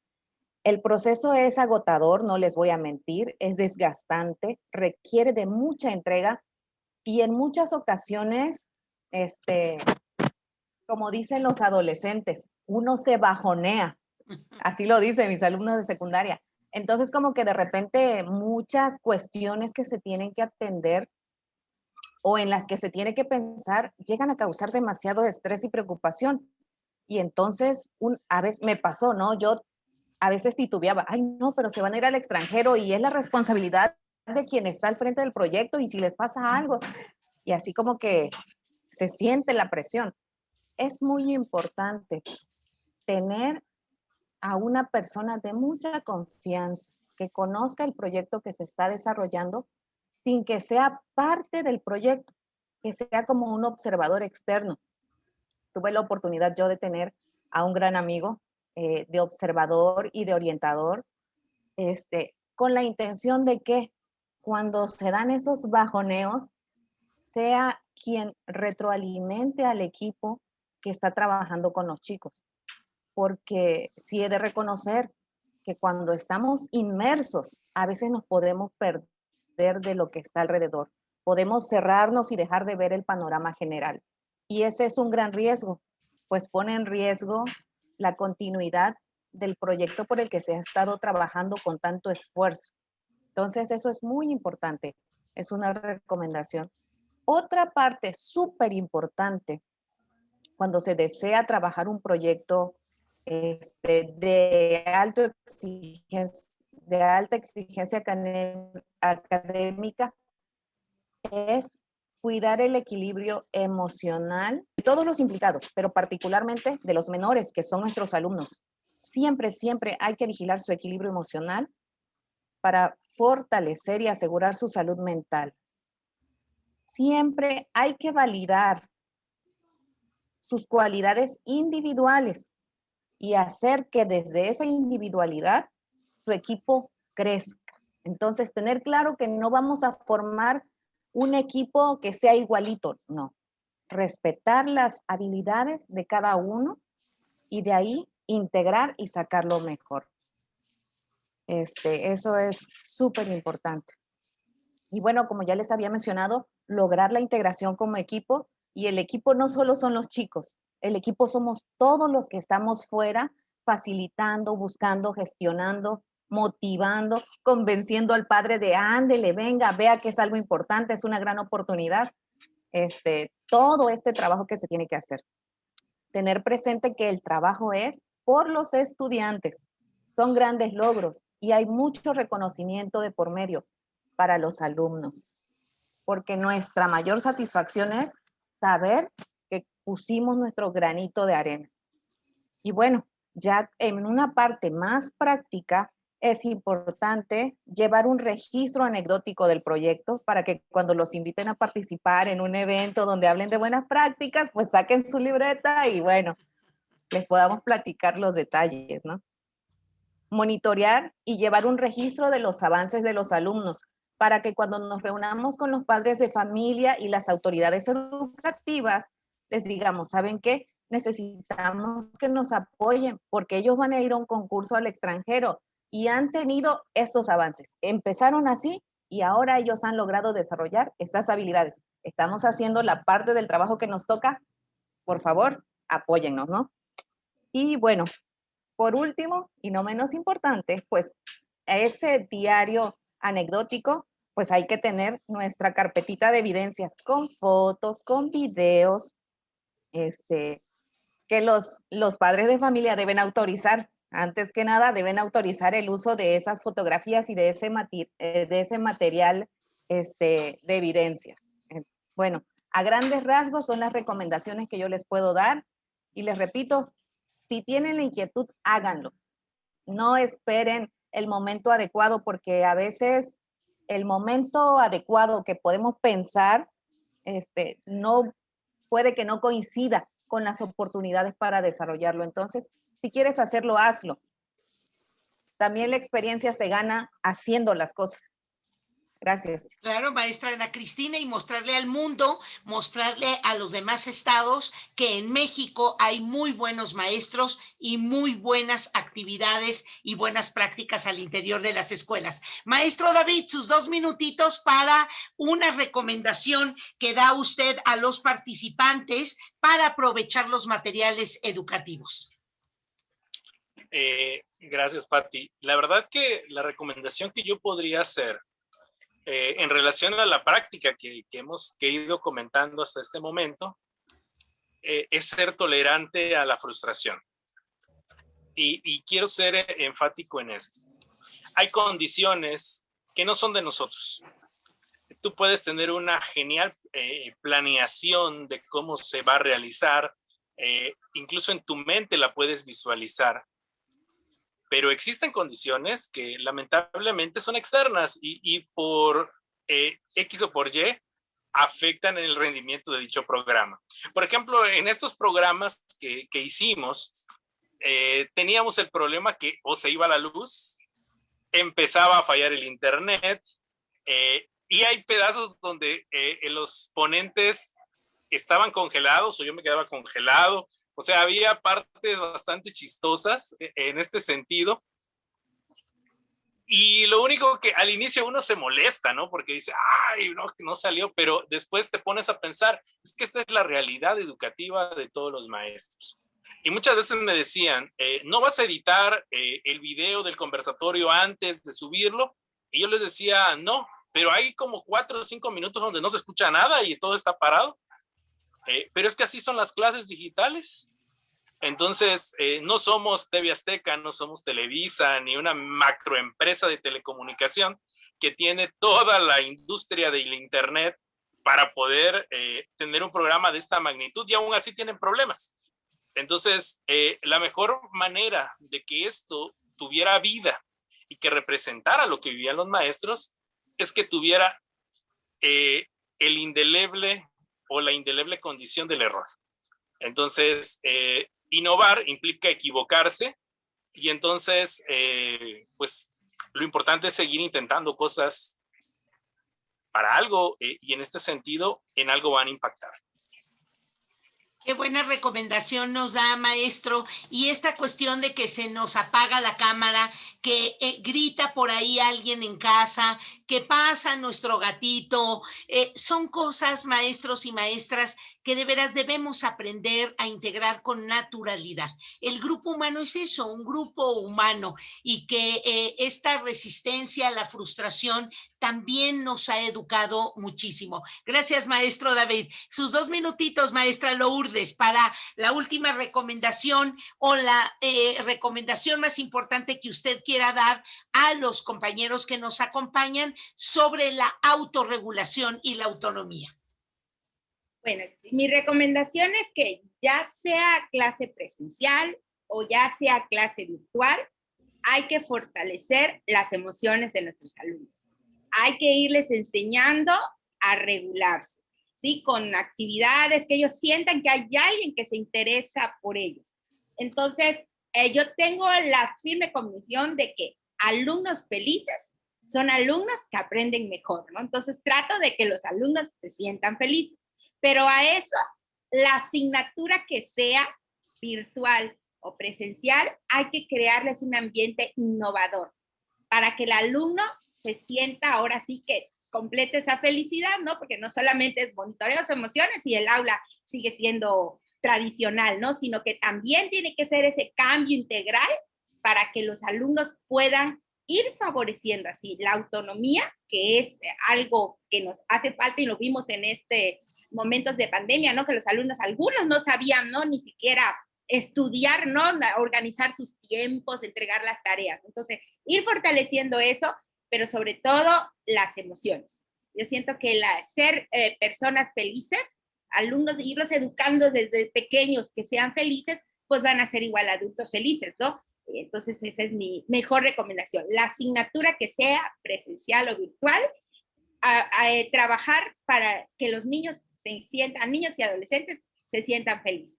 el proceso es agotador, no les voy a mentir, es desgastante, requiere de mucha entrega y en muchas ocasiones, como dicen los adolescentes, uno se bajonea, así lo dicen mis alumnos de secundaria. Entonces, como que de repente muchas cuestiones que se tienen que atender o en las que se tiene que pensar llegan a causar demasiado estrés y preocupación. Y entonces, a veces me pasó, ¿no? Yo a veces titubeaba, ay, no, pero se van a ir al extranjero y es la responsabilidad de quien está al frente del proyecto y si les pasa algo. Y así como que se siente la presión. Es muy importante tener a una persona de mucha confianza que conozca el proyecto que se está desarrollando sin que sea parte del proyecto, que sea como un observador externo. Tuve la oportunidad yo de tener a un gran amigo de observador y de orientador, con la intención de que cuando se dan esos bajoneos, sea quien retroalimente al equipo que está trabajando con los chicos. Porque sí he de reconocer que cuando estamos inmersos, a veces nos podemos perder de lo que está alrededor. Podemos cerrarnos y dejar de ver el panorama general. Y ese es un gran riesgo, pues pone en riesgo la continuidad del proyecto por el que se ha estado trabajando con tanto esfuerzo. Entonces, eso es muy importante. Es una recomendación. Otra parte súper importante cuando se desea trabajar un proyecto de alta exigencia académica es cuidar el equilibrio emocional de todos los implicados, pero particularmente de los menores, que son nuestros alumnos. Siempre, siempre hay que vigilar su equilibrio emocional para fortalecer y asegurar su salud mental. Siempre hay que validar sus cualidades individuales y hacer que desde esa individualidad su equipo crezca. Entonces, tener claro que no vamos a formar un equipo que sea igualito, no. Respetar las habilidades de cada uno y de ahí integrar y sacar lo mejor. Eso es súper importante. Y bueno, como ya les había mencionado, lograr la integración como equipo, y el equipo no solo son los chicos, el equipo somos todos los que estamos fuera, facilitando, buscando, gestionando, motivando, convenciendo al padre de ándele, venga, vea que es algo importante, es una gran oportunidad. Todo este trabajo que se tiene que hacer. Tener presente que el trabajo es por los estudiantes. Son grandes logros y hay mucho reconocimiento de por medio. para los alumnos, porque nuestra mayor satisfacción es saber que pusimos nuestro granito de arena. Y bueno, ya en una parte más práctica, es importante llevar un registro anecdótico del proyecto para que cuando los inviten a participar en un evento donde hablen de buenas prácticas, pues saquen su libreta y bueno, les podamos platicar los detalles, ¿no? Monitorear y llevar un registro de los avances de los alumnos para que cuando nos reunamos con los padres de familia y las autoridades educativas, les digamos, ¿saben qué? Necesitamos que nos apoyen porque ellos van a ir a un concurso al extranjero y han tenido estos avances. Empezaron así y ahora ellos han logrado desarrollar estas habilidades. Estamos haciendo la parte del trabajo que nos toca. Por favor, apóyennos, ¿no? Y bueno, por último, y no menos importante, pues ese diario anecdótico, pues hay que tener nuestra carpetita de evidencias con fotos, con videos, que los padres de familia deben autorizar. Antes que nada, deben autorizar el uso de esas fotografías y de ese material de evidencias. Bueno, a grandes rasgos son las recomendaciones que yo les puedo dar. Y les repito, si tienen la inquietud, háganlo. No esperen el momento adecuado, porque a veces el momento adecuado que podemos pensar no puede que no coincida con las oportunidades para desarrollarlo. Entonces, si quieres hacerlo, hazlo. También la experiencia se gana haciendo las cosas. Gracias. Claro, maestra Ana Cristina, y mostrarle al mundo, mostrarle a los demás estados que en México hay muy buenos maestros y muy buenas actividades y buenas prácticas al interior de las escuelas. Maestro David, sus 2 minutitos para una recomendación que da usted a los participantes para aprovechar los materiales educativos. Gracias, Pati. La verdad que la recomendación que yo podría hacer en relación a la práctica que he ido comentando hasta este momento, es ser tolerante a la frustración. Y quiero ser enfático en esto. Hay condiciones que no son de nosotros. Tú puedes tener una genial planeación de cómo se va a realizar, incluso en tu mente la puedes visualizar, pero existen condiciones que lamentablemente son externas y por X o por Y afectan el rendimiento de dicho programa. Por ejemplo, en estos programas que hicimos, teníamos el problema que o se iba la luz, empezaba a fallar el internet, y hay pedazos donde los ponentes estaban congelados o yo me quedaba congelado. O sea, había partes bastante chistosas en este sentido. Y lo único que al inicio uno se molesta, ¿no? Porque dice, ay, no, que no salió, pero después te pones a pensar, es que esta es la realidad educativa de todos los maestros. Y muchas veces me decían, ¿no vas a editar el video del conversatorio antes de subirlo? Y yo les decía, no, pero hay como 4 o 5 minutos donde no se escucha nada y todo está parado. Pero es que así son las clases digitales. Entonces, no somos TV Azteca, no somos Televisa, ni una macroempresa de telecomunicación que tiene toda la industria del Internet para poder tener un programa de esta magnitud, y aún así tienen problemas. Entonces, la mejor manera de que esto tuviera vida y que representara lo que vivían los maestros es que tuviera el indeleble o la indeleble condición del error. Entonces, innovar implica equivocarse, y entonces, pues, lo importante es seguir intentando cosas para algo, y en este sentido, en algo van a impactar. Qué buena recomendación nos da, maestro. Y esta cuestión de que se nos apaga la cámara, que grita por ahí alguien en casa, que pasa nuestro gatito, son cosas, maestros y maestras, que de veras debemos aprender a integrar con naturalidad. El grupo humano es eso, un grupo humano, y que esta resistencia a la frustración también nos ha educado muchísimo. Gracias, maestro David. Sus 2 minutitos, maestra Lourdes, para la última recomendación o la recomendación más importante que usted quiera dar a los compañeros que nos acompañan sobre la autorregulación y la autonomía? Bueno, mi recomendación es que ya sea clase presencial o ya sea clase virtual, hay que fortalecer las emociones de nuestros alumnos. Hay que irles enseñando a regularse, ¿sí? Con actividades que ellos sientan que hay alguien que se interesa por ellos. Entonces, yo tengo la firme convicción de que alumnos felices son alumnos que aprenden mejor, ¿no? Entonces, trato de que los alumnos se sientan felices. Pero a eso, la asignatura que sea virtual o presencial, hay que crearles un ambiente innovador para que el alumno se sienta ahora sí que complete esa felicidad, ¿no? Porque no solamente es monitoreo de emociones y el aula sigue siendo tradicional, ¿no? Sino que también tiene que ser ese cambio integral para que los alumnos puedan ir favoreciendo así la autonomía, que es algo que nos hace falta y lo vimos en momentos de pandemia, ¿no? Que los alumnos, algunos no sabían, ¿no? Ni siquiera estudiar, ¿no? Organizar sus tiempos, entregar las tareas. Entonces, ir fortaleciendo eso, pero sobre todo las emociones. Yo siento que ser personas felices, alumnos, irlos educando desde pequeños que sean felices, pues van a ser igual adultos felices, ¿no? Entonces, esa es mi mejor recomendación. La asignatura que sea presencial o virtual, a trabajar para que los niños se sientan, niños y adolescentes se sientan felices.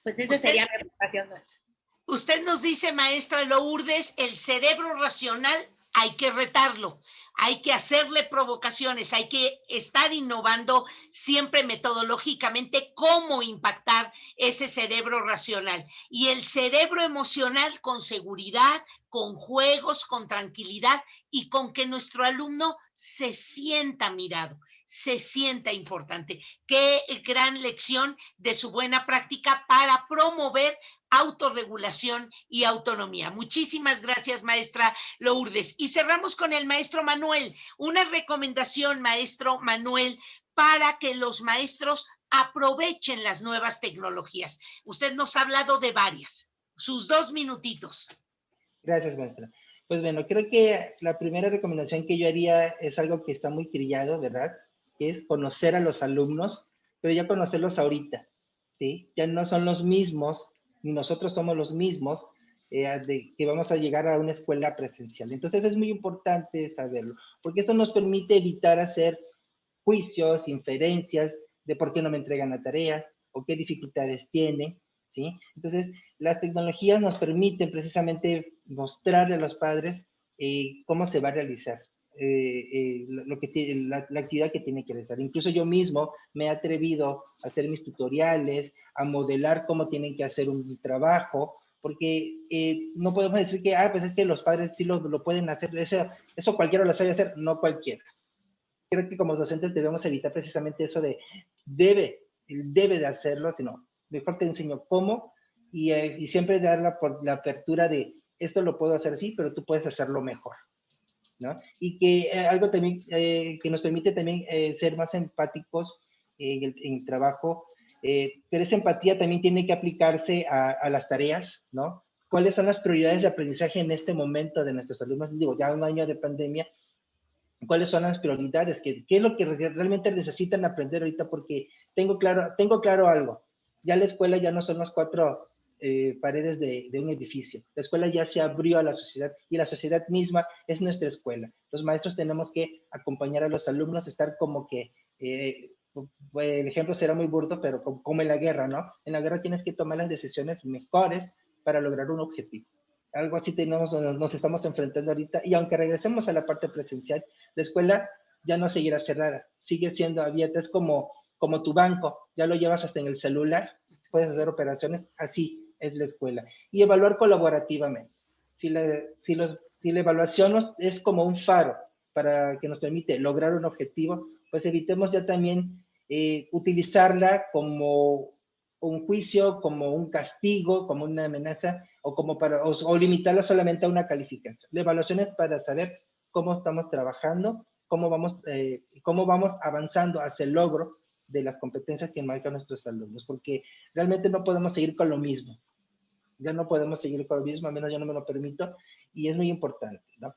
Pues esa sería mi recomendación nuestra. Usted nos dice, maestra Lourdes, el cerebro racional hay que retarlo, hay que hacerle provocaciones, hay que estar innovando siempre metodológicamente cómo impactar ese cerebro racional. Y el cerebro emocional con seguridad, con juegos, con tranquilidad y con que nuestro alumno se sienta mirado, se sienta importante. Qué gran lección de su buena práctica para promover autorregulación y autonomía. Muchísimas gracias, maestra Lourdes. Y cerramos con el maestro Manuel. Una recomendación, maestro Manuel, para que los maestros aprovechen las nuevas tecnologías. Usted nos ha hablado de varias. Sus 2 minutitos. Gracias, maestra. Pues bueno, creo que la primera recomendación que yo haría es algo que está muy trillado, ¿verdad? Que es conocer a los alumnos, pero ya conocerlos ahorita, ¿sí? Ya no son los mismos, ni nosotros somos los mismos, que vamos a llegar a una escuela presencial. Entonces es muy importante saberlo, porque esto nos permite evitar hacer juicios, inferencias de por qué no me entregan la tarea o qué dificultades tiene, ¿sí? Entonces, las tecnologías nos permiten mostrarle a los padres cómo se va a realizar la actividad que tiene que realizar. Incluso yo mismo me he atrevido a hacer mis tutoriales, a modelar cómo tienen que hacer un trabajo, porque no podemos decir que, pues es que los padres sí lo pueden hacer, eso cualquiera lo sabe hacer, no cualquiera. Creo que como docentes debemos evitar precisamente eso de debe de hacerlo, sino mejor te enseño cómo y siempre dar la apertura de esto lo puedo hacer así, pero tú puedes hacerlo mejor, ¿no? Y que algo también que nos permite también ser más empáticos en el trabajo, pero esa empatía también tiene que aplicarse a las tareas, ¿no? ¿Cuáles son las prioridades de aprendizaje en este momento de nuestros alumnos? Digo, ya un año de pandemia, ¿cuáles son las prioridades? ¿Qué es lo que realmente necesitan aprender ahorita? Porque tengo claro algo. Ya la escuela ya no son las 4 paredes de un edificio. La escuela ya se abrió a la sociedad y la sociedad misma es nuestra escuela. Los maestros tenemos que acompañar a los alumnos, estar como que, el ejemplo será muy burdo, pero como en la guerra, ¿no? En la guerra tienes que tomar las decisiones mejores para lograr un objetivo. Algo así nos estamos enfrentando ahorita, y aunque regresemos a la parte presencial, la escuela ya no seguirá cerrada, sigue siendo abierta, es como tu banco, ya lo llevas hasta en el celular, puedes hacer operaciones, así es la escuela. Y evaluar colaborativamente. Si la evaluación es como un faro para que nos permite lograr un objetivo, pues evitemos ya también utilizarla como un juicio, como un castigo, como una amenaza, o limitarla solamente a una calificación. La evaluación es para saber cómo estamos trabajando, cómo vamos avanzando hacia el logro de las competencias que marcan nuestros alumnos, porque realmente no podemos seguir con lo mismo. Ya no podemos seguir con lo mismo, al menos yo no me lo permito, y es muy importante, ¿no?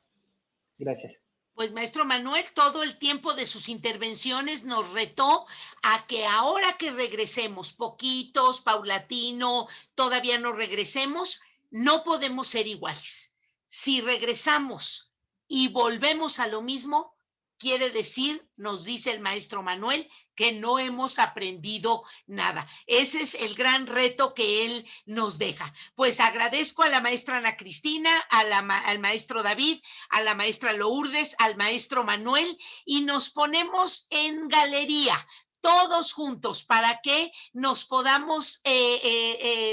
Gracias. Pues maestro Manuel, todo el tiempo de sus intervenciones nos retó a que ahora que regresemos, poquitos, paulatino, todavía no regresemos, no podemos ser iguales. Si regresamos y volvemos a lo mismo, quiere decir, nos dice el maestro Manuel, que no hemos aprendido nada. Ese es el gran reto que él nos deja. Pues agradezco a la maestra Ana Cristina, al maestro David, a la maestra Lourdes, al maestro Manuel, y nos ponemos en galería todos juntos para que nos podamos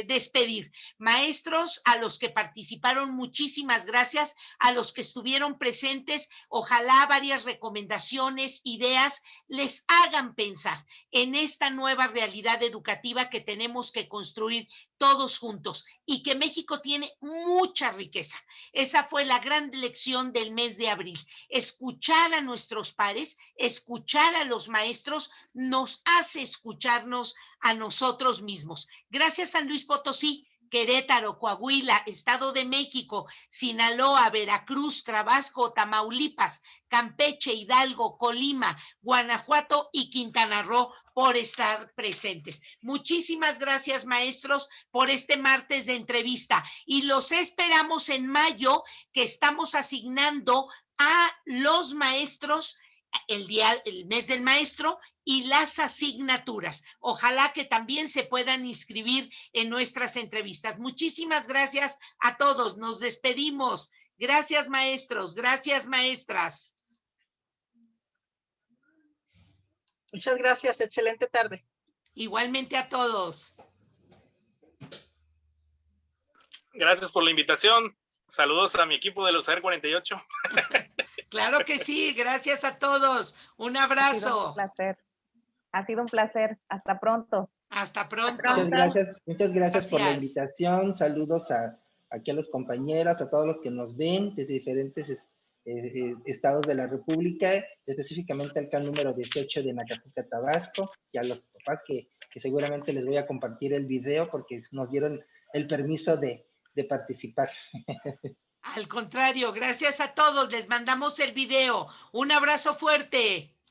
despedir. Maestros, a los que participaron, muchísimas gracias. A los que estuvieron presentes, ojalá varias recomendaciones, ideas les hagan pensar en esta nueva realidad educativa que tenemos que construir todos juntos y que México tiene mucha riqueza. Esa fue la gran lección del mes de abril. Escuchar a nuestros pares, escuchar a los maestros, nos hace escucharnos a nosotros mismos. Gracias, San Luis Potosí, Querétaro, Coahuila, Estado de México, Sinaloa, Veracruz, Tabasco, Tamaulipas, Campeche, Hidalgo, Colima, Guanajuato y Quintana Roo por estar presentes. Muchísimas gracias, maestros, por este martes de entrevista y los esperamos en mayo, que estamos asignando a los maestros el mes del maestro y las asignaturas. Ojalá que también se puedan inscribir en nuestras entrevistas. Muchísimas gracias a todos. Nos despedimos. Gracias, maestros. Gracias, maestras. Muchas gracias. Excelente tarde. Igualmente a todos. Gracias por la invitación. Saludos a mi equipo de los AER 48. Claro que sí, gracias a todos. Un abrazo. Ha sido un placer. Ha sido un placer. Hasta pronto. Hasta pronto. Muchas gracias por la invitación. Saludos aquí a los compañeros, a todos los que nos ven desde diferentes estados de la República, específicamente al CAN número 18 de Nacajuca, Tabasco, y a los papás que seguramente les voy a compartir el video porque nos dieron el permiso de participar. Al contrario, gracias a todos. Les mandamos el video. Un abrazo fuerte.